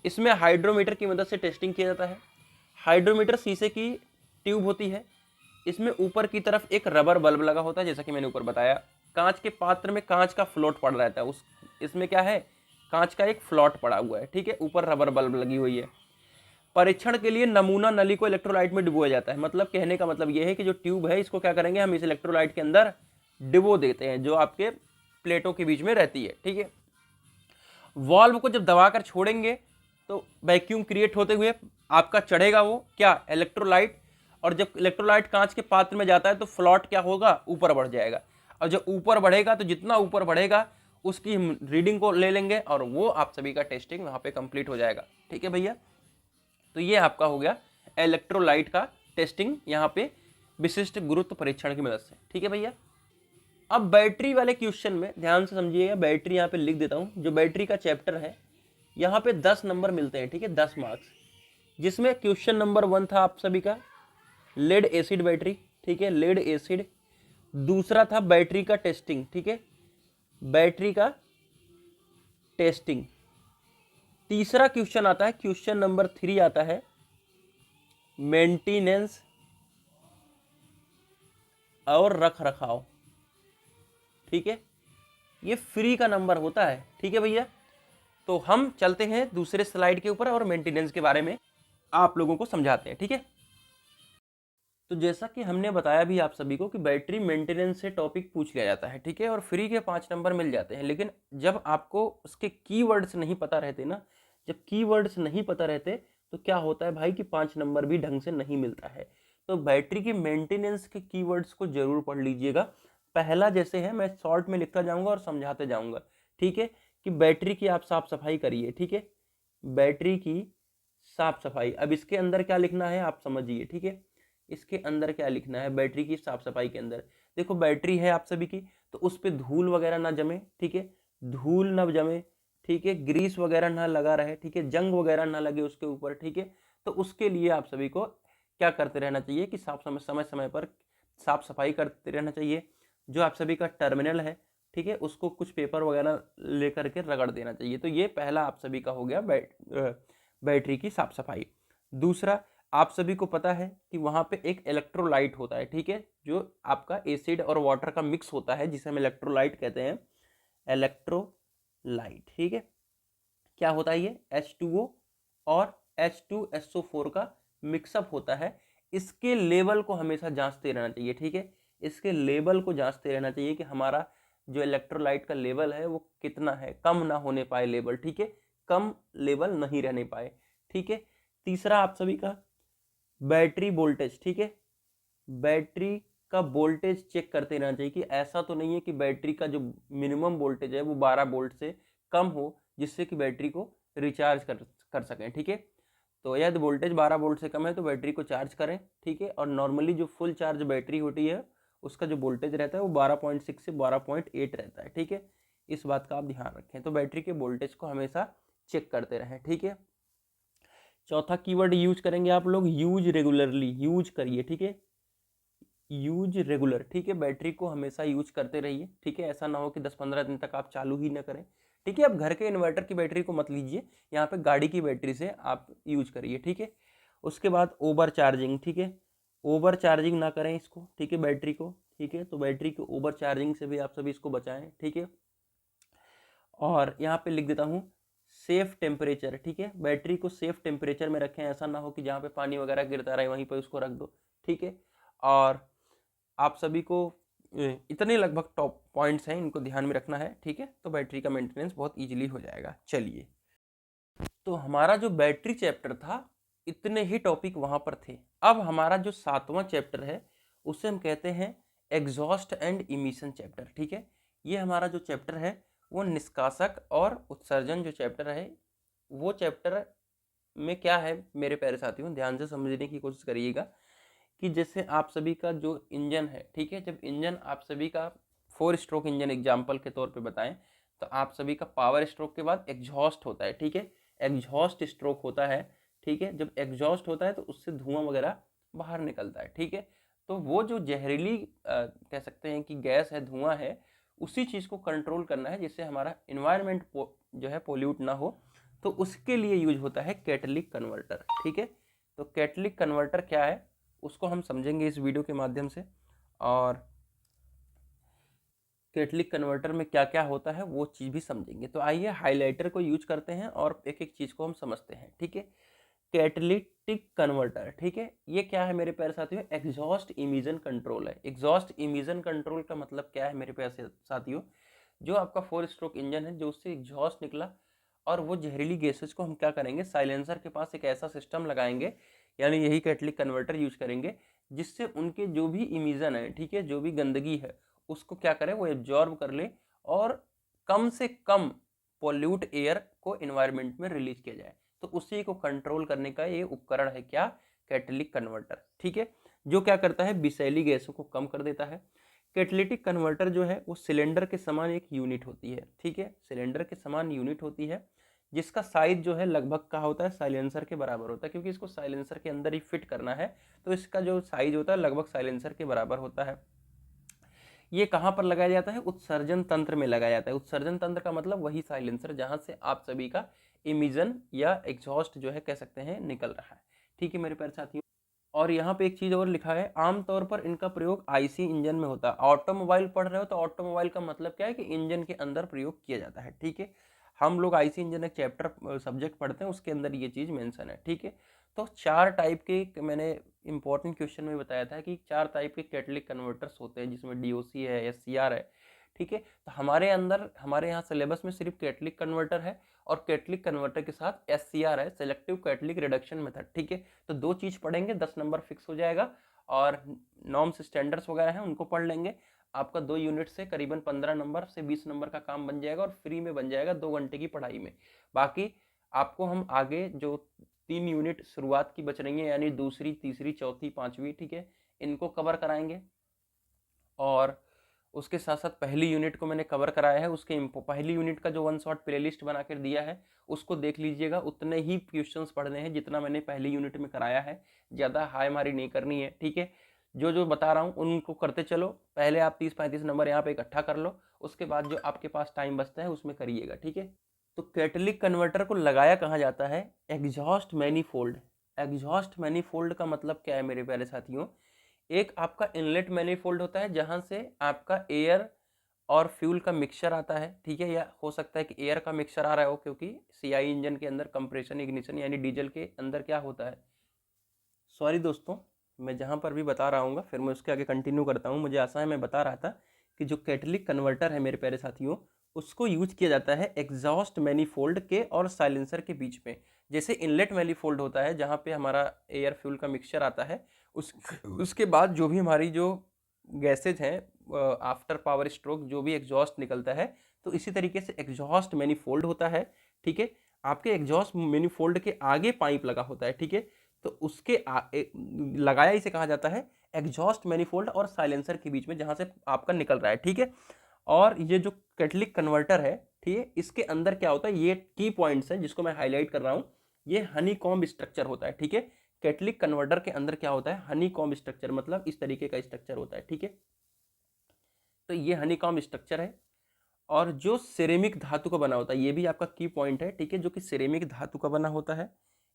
इसमें हाइड्रोमीटर की मदद से टेस्टिंग किया जाता है। हाइड्रोमीटर शीशे की ट्यूब होती है, इसमें ऊपर की तरफ एक रबर बल्ब लगा होता है, जैसा कि मैंने ऊपर बताया। कांच के पात्र में कांच का फ्लोट पड़ रहता है, उस इसमें क्या है? कांच का एक फ्लॉट पड़ा हुआ है, ठीक है, ऊपर रबर बल्ब लगी हुई है। परीक्षण के लिए नमूना नली को इलेक्ट्रोलाइट में डुबोया जाता है। मतलब कहने का मतलब यह है कि जो ट्यूब है इसको क्या करेंगे? हम इस इलेक्ट्रोलाइट के अंदर डिबो देते हैं, जो आपके प्लेटों के बीच में रहती है, ठीक है। वॉल्व को जब दबाकर छोड़ेंगे तो वैक्यूम क्रिएट होते हुए आपका चढ़ेगा वो क्या? इलेक्ट्रोलाइट। और जब इलेक्ट्रोलाइट कांच के पात्र में जाता है तो फ्लॉट क्या होगा? ऊपर बढ़ जाएगा। और जब ऊपर बढ़ेगा तो जितना ऊपर बढ़ेगा उसकी हम रीडिंग को ले लेंगे और वो आप सभी का टेस्टिंग वहां पे कंप्लीट हो जाएगा, ठीक है भैया। तो ये आपका हो गया इलेक्ट्रोलाइट का टेस्टिंग यहाँ पे विशिष्ट गुरुत्व परीक्षण की मदद से, ठीक है भैया। अब बैटरी वाले क्वेश्चन में ध्यान से समझिएगा, बैटरी यहाँ पे लिख देता हूँ। जो बैटरी का चैप्टर है यहाँ पे 10 नंबर मिलते हैं, ठीक है, 10 मार्क्स। जिसमें क्वेश्चन नंबर 1 था आप सभी का लेड एसिड बैटरी, ठीक है, लेड एसिड। दूसरा था बैटरी का टेस्टिंग, ठीक है, बैटरी का टेस्टिंग। तीसरा क्वेश्चन आता है, क्वेश्चन नंबर 3 आता है मेंटेनेंस और रख रखाव, ठीक है, ये फ्री का नंबर होता है, ठीक है भैया। तो हम चलते हैं दूसरे स्लाइड के ऊपर और मेंटेनेंस के बारे में आप लोगों को समझाते हैं, ठीक है। तो जैसा कि हमने बताया भी आप सभी को कि बैटरी मेंटेनेंस से टॉपिक पूछ लिया जाता है, ठीक है, और फ्री के 5 नंबर मिल जाते हैं। लेकिन जब आपको उसके कीवर्ड्स नहीं पता रहते ना, जब कीवर्ड्स नहीं पता रहते तो क्या होता है भाई कि 5 नंबर भी ढंग से नहीं मिलता है। तो बैटरी की मेंटेनेंस के कीवर्ड्स को जरूर पढ़ लीजिएगा। पहला जैसे है, मैं शॉर्ट में लिखता जाऊंगा और समझाते जाऊंगा, ठीक है, कि बैटरी की आप साफ सफाई करिए, ठीक है, बैटरी की साफ सफाई। अब इसके अंदर क्या लिखना है आप समझिए, ठीक है, इसके अंदर क्या लिखना है बैटरी की साफ सफाई के अंदर। देखो बैटरी है आप सभी की, तो उस पर धूल वगैरह ना जमे, ठीक है, धूल ना जमे, ठीक है, ग्रीस वगैरह ना लगा रहे, ठीक है, जंग वगैरह ना लगे उसके ऊपर, ठीक है। तो उसके लिए आप सभी को क्या करते रहना चाहिए कि साफ समय समय पर साफ सफाई करते रहना चाहिए। जो आप सभी का टर्मिनल है, ठीक है, उसको कुछ पेपर वगैरह लेकर के रगड़ देना चाहिए। तो ये पहला आप सभी का हो गया बैटरी की साफ सफाई। दूसरा, आप सभी को पता है कि वहां पे एक इलेक्ट्रोलाइट होता है, ठीक है, जो आपका एसिड और वाटर का मिक्स होता है, जिसे हम इलेक्ट्रोलाइट कहते हैं, इलेक्ट्रोलाइट, ठीक है। क्या होता है ये? H2O और H2SO4 का मिक्सअप होता है। इसके लेवल को हमेशा जांचते रहना चाहिए, ठीक है, इसके लेवल को जांचते रहना चाहिए कि हमारा जो इलेक्ट्रोलाइट का लेवल है वो कितना है, कम ना होने पाए लेवल, ठीक है, कम लेवल नहीं रहने पाए, ठीक है। तीसरा आप सभी का बैटरी वोल्टेज, ठीक है, बैटरी का वोल्टेज चेक करते रहना चाहिए कि ऐसा तो नहीं है कि बैटरी का जो मिनिमम वोल्टेज है वो 12 वोल्ट से कम हो, जिससे कि बैटरी को रिचार्ज कर सकें, ठीक है। तो यदि वोल्टेज 12 वोल्ट से कम है तो बैटरी को चार्ज करें, ठीक है। और नॉर्मली जो फुल चार्ज बैटरी होती है उसका जो वोल्टेज रहता है वो 12.6 से 12.8 रहता है, ठीक है। इस बात का आप ध्यान रखें। तो बैटरी के वोल्टेज को हमेशा चेक करते रहें, ठीक है। चौथा कीवर्ड यूज करेंगे आप लोग, यूज रेगुलरली, यूज करिए, ठीक है। यूज रेगुलर, ठीक है। बैटरी को हमेशा यूज करते रहिए, ठीक है। ऐसा ना हो कि 10-15 दिन तक आप चालू ही ना करें, ठीक है। अब घर के इन्वर्टर की बैटरी को मत लीजिए, यहाँ पे गाड़ी की बैटरी से आप यूज करिए, ठीक है। उसके बाद ओवर चार्जिंग, ठीक है। ओवर चार्जिंग ना करें इसको, ठीक है, बैटरी को, ठीक है। तो बैटरी को ओवर चार्जिंग से भी आप सभी इसको बचाएं, ठीक है। और यहाँ पे लिख देता हूँ सेफ टेम्परेचर, ठीक है। बैटरी को सेफ टेम्परेचर में रखें, ऐसा ना हो कि जहाँ पे पानी वगैरह गिरता रहे वहीं पे उसको रख दो, ठीक है। और आप सभी को इतने लगभग टॉप पॉइंट्स हैं, इनको ध्यान में रखना है, ठीक है। तो बैटरी का मेंटेनेंस बहुत इजीली हो जाएगा। चलिए, तो हमारा जो बैटरी चैप्टर था इतने ही टॉपिक वहां पर थे। अब हमारा जो 7वां चैप्टर है उसे हम कहते हैं एग्जॉस्ट एंड इमिशन चैप्टर, ठीक है। ये हमारा जो चैप्टर है वो निष्कासक और उत्सर्जन जो चैप्टर है, वो चैप्टर में क्या है मेरे प्यारे साथियों, ध्यान से समझने की कोशिश करिएगा। कि जैसे आप सभी का जो इंजन है, ठीक है, जब इंजन आप सभी का 4 स्ट्रोक इंजन एग्जाम्पल के तौर पे बताएं तो आप सभी का पावर स्ट्रोक के बाद एग्जॉस्ट होता है, ठीक है। एग्जॉस्ट स्ट्रोक होता है, ठीक है। जब एग्जॉस्ट होता है तो उससे धुआं वगैरह बाहर निकलता है, ठीक है। तो वो जो जहरीली कह सकते हैं कि गैस है, धुआं है, उसी चीज़ को कंट्रोल करना है जिससे हमारा इन्वायरमेंट जो है पोल्यूट ना हो। तो उसके लिए यूज होता है कैटलिक कन्वर्टर, ठीक है। तो कैटलिक कन्वर्टर क्या है उसको हम समझेंगे इस वीडियो के माध्यम से। और कैटलिक कन्वर्टर में क्या क्या होता है वो चीज़ भी समझेंगे। तो आइए हाइलाइटर को यूज करते हैं और एक एक चीज़ को हम समझते हैं, ठीक है। कैटलिटिक कन्वर्टर, ठीक है, ये क्या है मेरे प्यारे साथियों, एग्जॉस्ट इमिशन कंट्रोल है। एग्जॉस्ट इमिशन कंट्रोल का मतलब क्या है मेरे प्यारे साथियों, जो आपका 4 स्ट्रोक इंजन है, जो उससे एग्जॉस्ट निकला और वो जहरीली गैसेज को हम क्या करेंगे, साइलेंसर के पास एक ऐसा सिस्टम लगाएंगे, यानी यही कैटलिक कन्वर्टर यूज करेंगे, जिससे उनके जो भी इमिशन है, ठीक है, जो भी गंदगी है उसको क्या करें, वो एब्जॉर्ब कर ले और कम से कम पोल्यूट एयर को एनवायरनमेंट में रिलीज किया जाए। तो उसी को कंट्रोल करने का ये उपकरण है क्या, कैटलिक कन्वर्टर, ठीक है। जो क्या करता है, विषैली गैसों को कम कर देता है। कैटलिटिक कन्वर्टर जो है वो सिलेंडर के समान एक यूनिट होती है, ठीक है। सिलेंडर के समान यूनिट होती है जिसका साइज जो है लगभग का होता है साइलेंसर के बराबर होता है, क्योंकि इसको साइलेंसर के अंदर ही फिट करना है। तो इसका जो साइज होता है लगभग साइलेंसर के बराबर होता है। ये कहाँ पर लगाया जाता है, उत्सर्जन तंत्र में लगाया जाता है। उत्सर्जन तंत्र का मतलब वही साइलेंसर जहां से आप सभी का इमिशन या एग्जॉस्ट जो है कह सकते हैं निकल रहा है, ठीक है मेरे प्यारे साथियों। और यहाँ पे एक चीज और लिखा है, आमतौर पर इनका प्रयोग आईसी इंजन में होता है। ऑटोमोबाइल पढ़ रहे हो तो ऑटोमोबाइल का मतलब क्या है कि इंजन के अंदर प्रयोग किया जाता है, ठीक है। हम लोग आईसी इंजन एक चैप्टर सब्जेक्ट पढ़ते हैं, उसके अंदर ये चीज मेंशन है, ठीक है। तो 4 टाइप के मैंने इंपॉर्टेंट क्वेश्चन में बताया था कि 4 टाइप के कैटलिक कन्वर्टर्स होते हैं, जिसमें डीओसी है, एससीआर है, ठीक है। तो हमारे अंदर हमारे यहाँ सिलेबस में सिर्फ कैटलिक कन्वर्टर है और कैटलिक कन्वर्टर के साथ एससीआर है, सेलेक्टिव कैटलिक रिडक्शन मेथड, ठीक है। तो 2 चीज पढ़ेंगे, 10 नंबर फिक्स हो जाएगा। और नॉर्म्स स्टैंडर्ड्स वगैरह हैं उनको पढ़ लेंगे, आपका 2 यूनिट से करीबन 15 नंबर से 20 नंबर का काम बन जाएगा और फ्री में बन जाएगा 2 घंटे की पढ़ाई में। बाकी आपको हम आगे जो 3 यूनिट शुरुआत की बच रही है, यानी दूसरी, तीसरी, चौथी, पांचवी, ठीक है, इनको कवर कराएंगे। और उसके साथ साथ पहली यूनिट को मैंने कवर कराया है, उसके पहली यूनिट का जो 1 शॉट प्लेलिस्ट बना कर दिया है उसको देख लीजिएगा। उतने ही क्वेश्चंस पढ़ने हैं जितना मैंने पहली यूनिट में कराया है, ज़्यादा हाई मारी नहीं करनी है, ठीक है। जो जो बता रहा हूँ उनको करते चलो। पहले आप 30-35 नंबर यहाँ पे इकट्ठा कर लो, उसके बाद जो आपके पास टाइम बचता है उसमें करिएगा, ठीक है। तो कैटलिक कन्वर्टर को लगाया कहाँ जाता है, एग्जॉस्ट मैनीफोल्ड। एग्जॉस्ट मैनीफोल्ड का मतलब क्या है मेरे प्यारे साथियों, एक आपका इनलेट मैनीफोल्ड होता है जहां से आपका एयर और फ्यूल का मिक्सचर आता है, ठीक है। या हो सकता है कि एयर का मिक्सचर आ रहा हो, क्योंकि सीआई इंजन के अंदर कंप्रेशन इग्निशन यानी डीजल के अंदर क्या होता है, सॉरी दोस्तों, मैं जहां पर भी बता रहा हूँ फिर मैं उसके आगे कंटिन्यू करता हूँ। मुझे आशा है मैं बता रहा था कि जो कैटलिक कन्वर्टर है मेरे प्यारे साथियों, उसको यूज किया जाता है एग्जॉस्ट मैनीफोल्ड के और साइलेंसर के बीच में। जैसे इनलेट मैनीफोल्ड होता है जहाँ पे हमारा एयर फ्यूल का मिक्सचर आता है, उसके बाद जो भी हमारी जो गैसेज हैं आफ्टर पावर स्ट्रोक जो भी एग्जॉस्ट निकलता है, तो इसी तरीके से एग्जॉस्ट मैनीफोल्ड होता है, ठीक है। आपके एग्जॉस्ट मैनिफोल्ड के आगे पाइप लगा होता है, ठीक है, तो उसके लगाया इसे कहा जाता है एग्जॉस्ट मैनिफोल्ड और साइलेंसर के बीच में, जहां से आपका निकल रहा है, ठीक है। और ये जो कैटलिक कन्वर्टर है, ठीक है, इसके अंदर क्या होता है, ये की पॉइंट्स है जिसको मैं हाईलाइट कर रहा हूं, ये हनीकॉम्ब स्ट्रक्चर होता है, ठीक है। कैटलिक कन्वर्टर के अंदर क्या होता है, हनीकॉम्ब स्ट्रक्चर, मतलब इस तरीके का स्ट्रक्चर होता है, ठीक है। तो ये हनीकॉम्ब स्ट्रक्चर है, और जो सिरेमिक धातु का बना होता है, ये भी आपका की पॉइंट है, ठीक है, जो कि सिरेमिक धातु का बना होता है।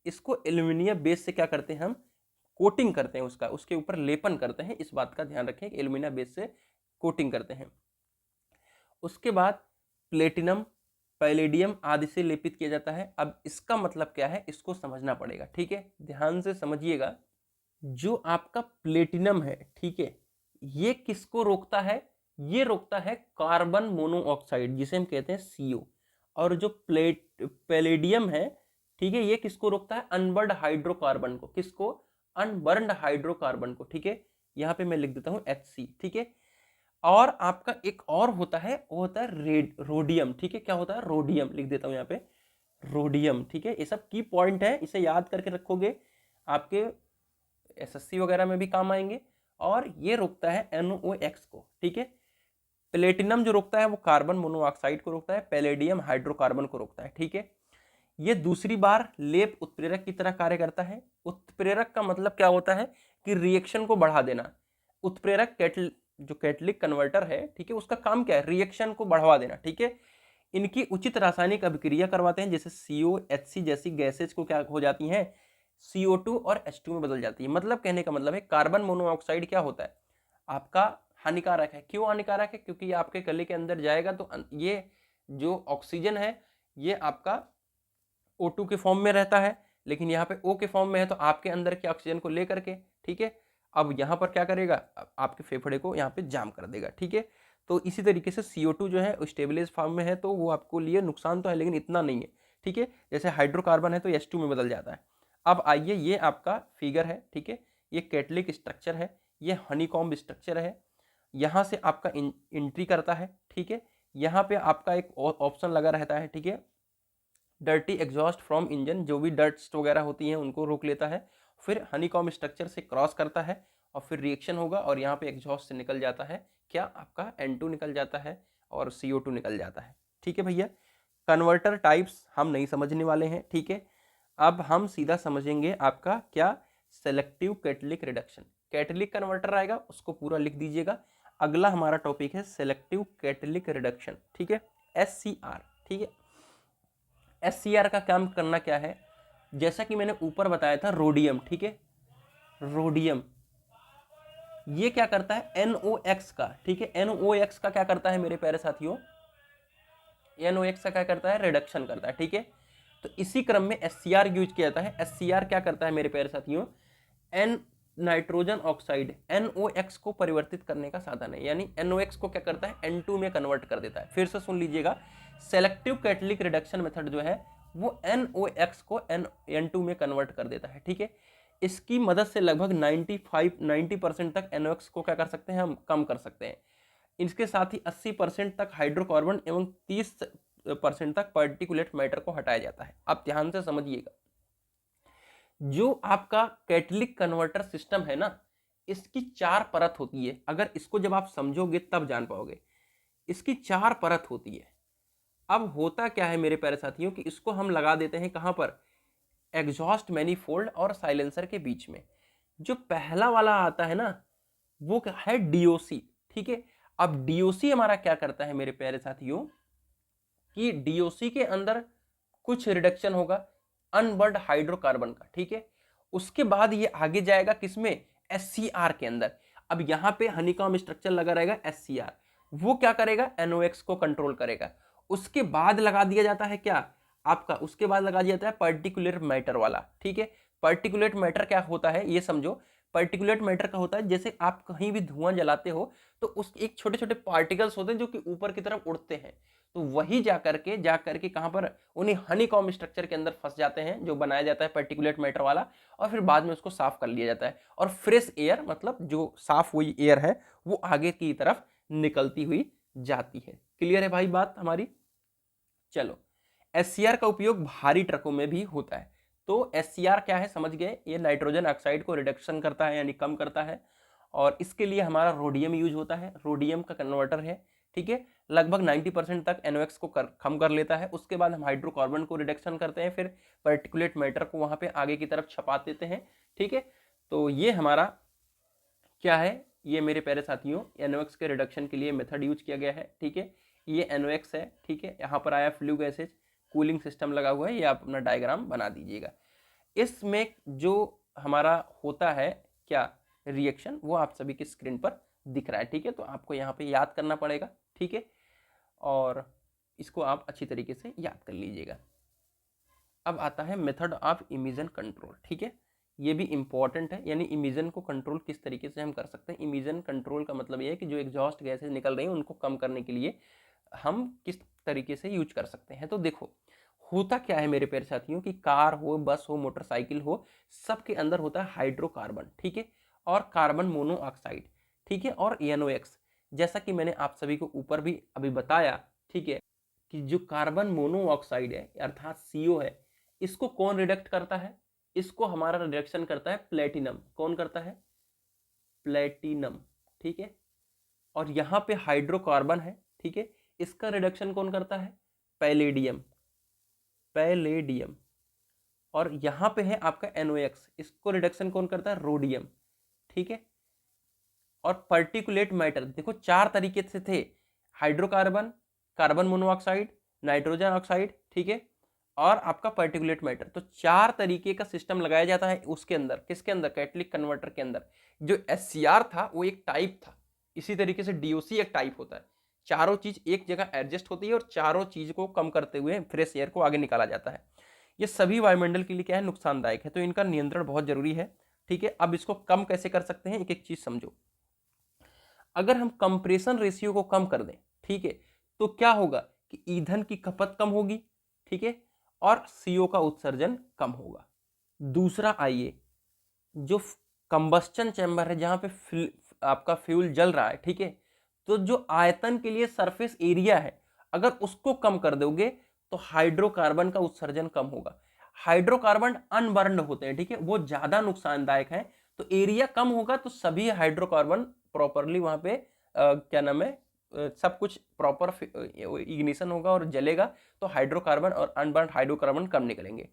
इसको एल्यूमिनियम बेस से क्या करते हैं, हम कोटिंग करते हैं, उसके ऊपर लेपन करते हैं, इस बात का ध्यान रखें कि एल्यूमिनियम बेस से कोटिंग करते हैं। उसके बाद प्लेटिनम, पैलेडियम आदि से लेपित किया जाता है। अब इसका मतलब क्या है, इसको समझना पड़ेगा, ठीक है, ध्यान से समझिएगा। जो आपका प्लेटिनम है, ठीक है, ये किसको रोकता है, ये रोकता है कार्बन मोनोऑक्साइड, जिसे हम कहते हैं CO। और जो पैलेडियम है, ठीक है, ये किसको रोकता है, अनबर्न्ड हाइड्रोकार्बन को, किसको, अनबर्न्ड हाइड्रोकार्बन को, ठीक है। यहां पे मैं लिख देता हूं HC, ठीक है। और आपका एक और होता है, वो होता है रोडियम, ठीक है, क्या होता है, रोडियम, लिख देता हूं यहाँ पे रोडियम, ठीक है। ये सब की पॉइंट है, इसे याद करके रखोगे, आपके SSC वगैरह में भी काम आएंगे। और ये रोकता है NOx को, ठीक है। प्लेटिनम जो रोकता है वो कार्बन मोनोऑक्साइड को रोकता है, पैलेडियम हाइड्रोकार्बन को रोकता है, ठीक है। ये दूसरी बार लेप उत्प्रेरक की तरह कार्य करता है। उत्प्रेरक का मतलब क्या होता है कि रिएक्शन को बढ़ा देना। उत्प्रेरक जो कैटलिक कन्वर्टर है, ठीक है, उसका काम क्या है, रिएक्शन को बढ़ावा देना, ठीक है। इनकी उचित रासायनिक अभिक्रिया करवाते हैं, जैसे CO, HC जैसी गैसेज को क्या हो जाती हैं, CO2 और H2 में बदल जाती है। मतलब कहने का मतलब है कार्बन मोनोऑक्साइड क्या होता है, आपका हानिकारक है। क्यों हानिकारक है, क्योंकि ये आपके गले के अंदर जाएगा तो ये जो ऑक्सीजन है ये आपका O2 के फॉर्म में रहता है, लेकिन यहाँ पे O के फॉर्म में है, तो आपके अंदर के ऑक्सीजन को लेकर के, ठीक है, अब यहाँ पर क्या करेगा, आपके फेफड़े को यहाँ पे जाम कर देगा, ठीक है। तो इसी तरीके से CO2 जो है स्टेबलाइज फॉर्म में है, तो वो आपको लिए नुकसान तो है, लेकिन इतना नहीं है, ठीक है। जैसे हाइड्रोकार्बन है तो H2 में बदल जाता है। अब आइए, ये आपका फिगर है, ठीक है, ये कैटलिक स्ट्रक्चर है, ये हनीकॉम्ब स्ट्रक्चर है। यहाँ से आपका एंट्री करता है, ठीक है। यहाँ पे आपका एक ऑप्शन लगा रहता है, ठीक है, डर्टी एग्जॉस्ट फ्रॉम इंजन, जो भी डर्ट्स वगैरह होती हैं उनको रोक लेता है। फिर हनीकॉम्ब स्ट्रक्चर से क्रॉस करता है और फिर रिएक्शन होगा, और यहाँ पे एग्जॉस्ट से निकल जाता है क्या, आपका N2 निकल जाता है और CO2 निकल जाता है, ठीक है भैया। कन्वर्टर टाइप्स हम नहीं समझने वाले हैं, ठीक है। अब हम सीधा समझेंगे आपका क्या, सेलेक्टिव कैटलिक रिडक्शन। कैटलिक कन्वर्टर आएगा, उसको पूरा लिख दीजिएगा। अगला हमारा टॉपिक है सेलेक्टिव कैटलिक रिडक्शन, ठीक है, SCR, ठीक है। SCR का काम करना क्या है, जैसा कि मैंने ऊपर बताया था, रोडियम, ठीक है, रोडियम ये क्या करता है, NOx का, ठीक है, NOx का क्या करता है मेरे प्यारे साथियों, NOx का क्या करता है, रिडक्शन करता है, ठीक है। तो इसी क्रम में SCR यूज किया जाता है। SCR क्या करता है मेरे प्यारे साथियों, एन नाइट्रोजन ऑक्साइड NOx को परिवर्तित करने का साधन है, यानी NOx को क्या करता है, N2 में कन्वर्ट कर देता है। फिर से सुन लीजिएगा, सेलेक्टिव कैटलिक रिडक्शन मेथड जो है वो NOx को N2 में कन्वर्ट कर देता है, ठीक है। इसकी मदद से लगभग 90% तक NOx को क्या कर सकते हैं, हम कम कर सकते हैं। इसके साथ ही 80% तक हाइड्रोकार्बन एवं 30% तक पार्टिकुलेट मैटर को हटाया जाता है। आप ध्यान से समझिएगा, जो आपका कैटलिक कन्वर्टर सिस्टम है ना, इसकी 4 परत होती है। अगर इसको जब आप समझोगे तब जान पाओगे, इसकी 4 परत होती है। अब होता क्या है मेरे प्यारे साथियों कि इसको हम लगा देते हैं कहां पर, एग्जॉस्ट मैनिफोल्ड और साइलेंसर के बीच में। जो पहला वाला आता है ना, वो है DOC, ठीक है। अब DOC हमारा क्या करता है मेरे प्यारे साथियों, कि DOC के अंदर कुछ रिडक्शन होगा अनबर्न्ड हाइड्रोकार्बन का, ठीक है। उसके बाद ये आगे जाएगा किसमें, SCR के अंदर। अब यहां पे हनीकॉम्ब स्ट्रक्चर लगा रहेगा SCR, वो क्या करेगा, NOx को कंट्रोल करेगा। उसके बाद लगा दिया जाता है क्या आपका, उसके बाद लगा दिया जाता है पार्टिकुलर मैटर वाला, ठीक है। पार्टिकुलेट मैटर क्या होता है ये समझो। पार्टिकुलेट मैटर का होता है, जैसे आप कहीं भी धुआं जलाते हो तो उस एक छोटे छोटे पार्टिकल्स होते हैं जो कि ऊपर की तरफ उड़ते हैं, तो वही जा करके कहां पर, उन्हीं हनीकॉम्ब स्ट्रक्चर के अंदर फंस जाते हैं, जो बनाया जाता है पार्टिकुलेट मैटर वाला, और फिर बाद में उसको साफ कर लिया जाता है, और फ्रेश एयर, मतलब जो साफ हुई एयर है वो आगे की तरफ निकलती हुई जाती है। क्लियर है भाई बात हमारी। चलो, SCR का उपयोग भारी ट्रकों में भी होता है। तो SCR क्या है समझ गए, ये नाइट्रोजन ऑक्साइड को रिडक्शन करता है यानी कम करता है, और इसके लिए हमारा रोडियम यूज होता है, रोडियम का कन्वर्टर है, ठीक है। लगभग 90% तक NOx को कम कर लेता है। उसके बाद हम हाइड्रोकार्बन को रिडक्शन करते हैं, फिर पर्टिकुलेट मैटर को वहां पे आगे की तरफ छपा देते हैं, ठीक है। तो ये हमारा क्या है, ये मेरे प्यारे साथियों NOx के रिडक्शन के लिए मेथड यूज किया गया है, ठीक है। ये NOx है, ठीक है। यहाँ पर आया फ्लू गैसेज, कूलिंग सिस्टम लगा हुआ है, ये आप अपना डायग्राम बना दीजिएगा। इसमें जो हमारा होता है क्या रिएक्शन, वो आप सभी की स्क्रीन पर दिख रहा है, ठीक है। तो आपको यहाँ पे याद करना पड़ेगा, ठीक है, और इसको आप अच्छी तरीके से याद कर लीजिएगा। अब आता है मेथड ऑफ इमिशन कंट्रोल, ठीक है। ये भी इंपॉर्टेंट है, यानी इमिशन को कंट्रोल किस तरीके से हम कर सकते हैं। इमिशन कंट्रोल का मतलब ये है कि जो एग्जॉस्ट गैसेज निकल रही हैं उनको कम करने के लिए हम किस तरीके से यूज कर सकते हैं। तो देखो होता क्या है मेरे प्यारे साथियों कि कार हो, बस हो, मोटरसाइकिल हो, सबके अंदर होता है हाइड्रोकार्बन, ठीक है, और कार्बन मोनोऑक्साइड, ठीक है, और NOx। जैसा कि मैंने आप सभी को ऊपर भी अभी बताया, ठीक है, कि जो कार्बन मोनोऑक्साइड है अर्थात CO है, इसको कौन रिडक्ट करता है, इसको हमारा रिडक्शन करता है प्लेटिनम। कौन करता है, प्लेटिनम, ठीक है। और यहां पे हाइड्रोकार्बन है, ठीक है, इसका रिडक्शन कौन करता है, पैलेडियम, पैलेडियम। और यहां पे है आपका NOx, इसको रिडक्शन कौन करता है, रोडियम, ठीक है। और पर्टिकुलेट मैटर देखो 4 तरीके से थे, hydrocarbon, carbon monoxide, nitrogen oxide, ठीक है, और आपका पर्टिकुलेट मैटर। तो 4 तरीके का सिस्टम लगाया जाता है उसके अंदर, किसके अंदर, कैटलिक कन्वर्टर के अंदर। जो SCR था वो एक टाइप था, इसी तरीके से DOC एक टाइप होता है। चारों चीज एक जगह एडजस्ट होती है और चारों चीज को कम करते हुए फ्रेश एयर को आगे निकाला जाता है। ये सभी वायुमंडल के लिए क्या है, नुकसानदायक है, तो इनका नियंत्रण बहुत जरूरी है, ठीक है। अब इसको कम कैसे कर सकते हैं, एक एक चीज समझो। अगर हम कंप्रेशन रेशियो को कम कर दें, ठीक है, तो क्या होगा कि ईंधन की खपत कम होगी, ठीक है, और CO का उत्सर्जन कम होगा। दूसरा आइए, जो कंबस्टन चैम्बर है जहां पे आपका फ्यूल जल रहा है, ठीक है, तो जो आयतन के लिए सरफेस एरिया है अगर उसको कम कर दोगे तो हाइड्रोकार्बन का उत्सर्जन कम होगा। हाइड्रोकार्बन अनबर्न्ड होते हैं, ठीक है, वो ज्यादा नुकसानदायक है। तो एरिया कम होगा तो सभी हाइड्रोकार्बन प्रॉपरली वहां पे क्या नाम है, सब कुछ प्रॉपर इग्निशन होगा और जलेगा, तो हाइड्रोकार्बन और अनबर्न्ड हाइड्रोकार्बन कम निकलेंगे।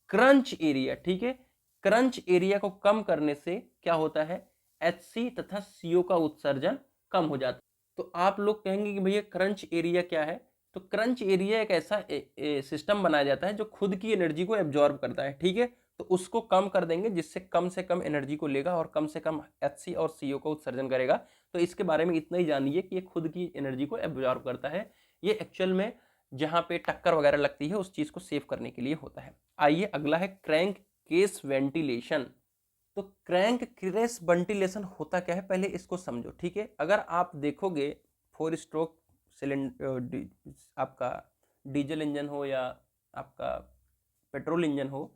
क्रंच एरिया, ठीक है, क्रंच एरिया को कम करने से क्या होता है, HC तथा CO का उत्सर्जन कम हो जाता है। तो आप लोग कहेंगे कि भैया क्रंच एरिया क्या है, तो क्रंच एरिया एक ऐसा सिस्टम बनाया जाता है जो खुद की एनर्जी को एब्जॉर्ब करता है, ठीक है। तो उसको कम कर देंगे जिससे कम से कम एनर्जी को लेगा और कम से कम HC और CO का उत्सर्जन करेगा। तो इसके बारे में इतना ही जानिए कि ये खुद की एनर्जी को एब्जॉर्ब करता है। ये एक्चुअल में जहां पे टक्कर वगैरह लगती है उस चीज को सेव करने के लिए होता है। आइए अगला है क्रैंक केस वेंटिलेशन। तो क्रैंक केस वेंटिलेशन होता क्या है, पहले इसको समझो, ठीक है। अगर आप देखोगे 4 स्ट्रोक सिलेंडर, आपका डीजल इंजन हो या आपका पेट्रोल इंजन हो,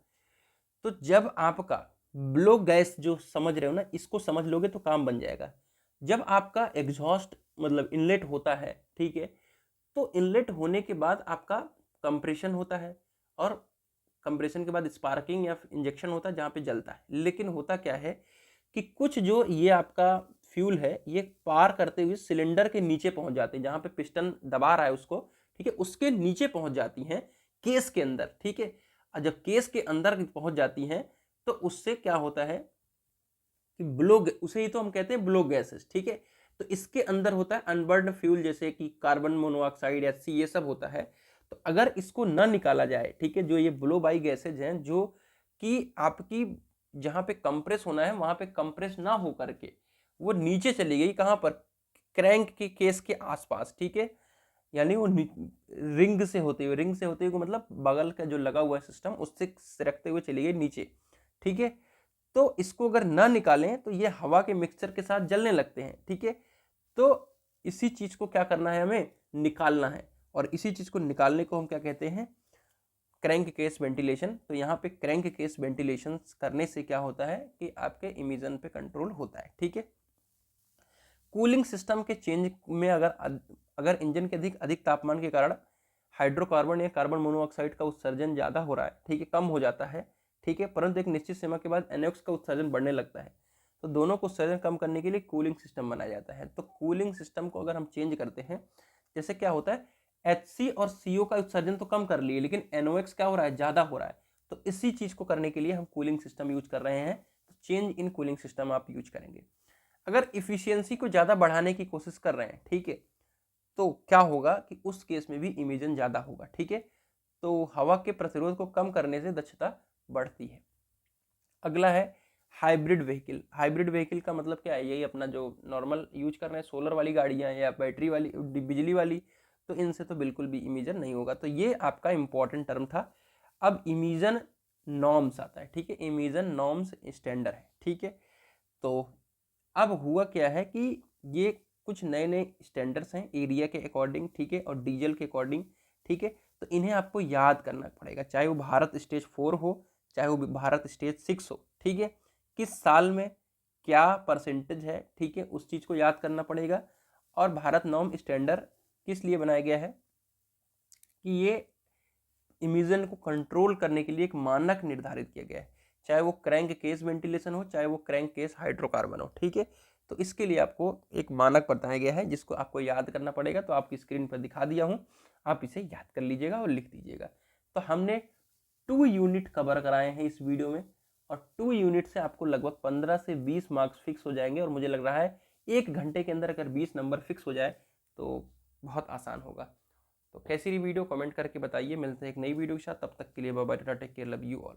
तो जब आपका ब्लो गैस जो समझ रहे हो ना, इसको समझ लोगे तो काम बन जाएगा। जब आपका एग्जॉस्ट मतलब इनलेट होता है, ठीक है, तो इनलेट होने के बाद आपका कंप्रेशन होता है और कंप्रेशन के बाद स्पार्किंग या इंजेक्शन होता है जहां पे जलता है। लेकिन होता क्या है कि कुछ जो ये आपका फ्यूल है ये पार करते हुए सिलेंडर के नीचे पहुंच जाते हैं, जहां पे पिस्टन दबा रहा है उसको, ठीक है, उसके नीचे पहुंच जाती हैं केस के अंदर, ठीक है। और जब केस के अंदर पहुंच जाती हैं तो उससे क्या होता है कि ब्लो, उसे ही तो हम कहते हैं ब्लो गैसेस, ठीक है। तो इसके अंदर होता है अनबर्न्ड फ्यूल जैसे कि कार्बन मोनोऑक्साइड, HC, ये सब होता है। तो अगर इसको न निकाला जाए, ठीक है, जो ये ब्लो बाई गैसेज हैं जो कि आपकी जहां पे कंप्रेस होना है वहां पे कंप्रेस ना हो करके वो नीचे चली गई, कहां पर, क्रैंक के केस के आसपास, ठीक है, यानी वो रिंग से होते हुए मतलब बगल का जो लगा हुआ है सिस्टम उससे सरकते हुए चली गई नीचे, ठीक है। तो इसको अगर ना निकालें तो ये हवा के मिक्सचर के साथ जलने लगते हैं, ठीक है। तो इसी चीज को क्या करना है, हमें निकालना है, और इसी चीज को निकालने को हम क्या कहते हैं, क्रैंक केस वेंटिलेशन। तो यहाँ पे क्रैंक केस वेंटिलेशन करने से क्या होता है कि आपके इमिशन पे कंट्रोल होता है, ठीक है। कूलिंग सिस्टम के चेंज में अगर इंजन के अधिक तापमान के कारण हाइड्रोकार्बन या कार्बन मोनोऑक्साइड का उत्सर्जन ज़्यादा हो रहा है, ठीक है, कम हो जाता है, ठीक है, परंतु एक निश्चित सीमा के बाद NOx का उत्सर्जन बढ़ने लगता है। तो दोनों को उत्सर्जन कम करने के लिए कूलिंग सिस्टम बनाया जाता है। तो कूलिंग सिस्टम को अगर हम चेंज करते हैं, जैसे क्या होता है, HC और CO का उत्सर्जन तो कम कर लिए, लेकिन NOx क्या हो रहा है, ज़्यादा हो रहा है। तो इसी चीज़ को करने के लिए हम कूलिंग सिस्टम यूज कर रहे हैं। तो चेंज इन कूलिंग सिस्टम आप यूज करेंगे। अगर इफिशियंसी को ज़्यादा बढ़ाने की कोशिश कर रहे हैं, ठीक है, तो क्या होगा कि उस केस में भी इमिजन ज़्यादा होगा, ठीक है। तो हवा के प्रतिरोध को कम करने से दक्षता बढ़ती है। अगला है हाइब्रिड व्हीकल। हाइब्रिड व्हीकल का मतलब क्या है, यही अपना जो नॉर्मल यूज कर रहे हैं सोलर वाली गाड़ियां या बैटरी वाली बिजली वाली, तो इनसे तो बिल्कुल भी इमिजन नहीं होगा। तो ये आपका इंपॉर्टेंट टर्म था। अब इमिजन नॉर्म्स आता है, ठीक है, इमिजन नॉर्म्स स्टैंडर्ड है, ठीक है। तो अब हुआ क्या है कि ये कुछ नए नए स्टैंडर्ड्स हैं एरिया के अकॉर्डिंग, ठीक है, और डीजल के अकॉर्डिंग, ठीक है। तो इन्हें आपको याद करना पड़ेगा, चाहे वो भारत स्टेज 4 हो, चाहे वो भारत स्टेज 6 हो, ठीक है। किस साल में क्या परसेंटेज है, ठीक है, उस चीज़ को याद करना पड़ेगा। और भारत नॉर्म स्टैंडर्ड किस लिए बनाया गया है कि ये इमिशन को कंट्रोल करने के लिए एक मानक निर्धारित किया गया है, चाहे वो क्रैंक केस वेंटिलेशन हो, चाहे वो क्रैंक केस हाइड्रोकार्बन हो, ठीक है। तो इसके लिए आपको एक मानक बताया गया है जिसको आपको याद करना पड़ेगा। तो आपकी स्क्रीन पर दिखा दिया हूं, आप इसे याद कर लीजिएगा और लिख दीजिएगा। तो हमने 2 यूनिट कवर कराए हैं इस वीडियो में, और 2 यूनिट से आपको लगभग 15 से 20 मार्क्स फिक्स हो जाएंगे। और मुझे लग रहा है 1 घंटे के अंदर अगर 20 नंबर फिक्स हो जाए तो बहुत आसान होगा। तो कैसी रही वीडियो कमेंट करके बताइए। मिलते हैं एक नई वीडियो के साथ, तब तक के लिए bye bye, ta-ta, take care, love you all.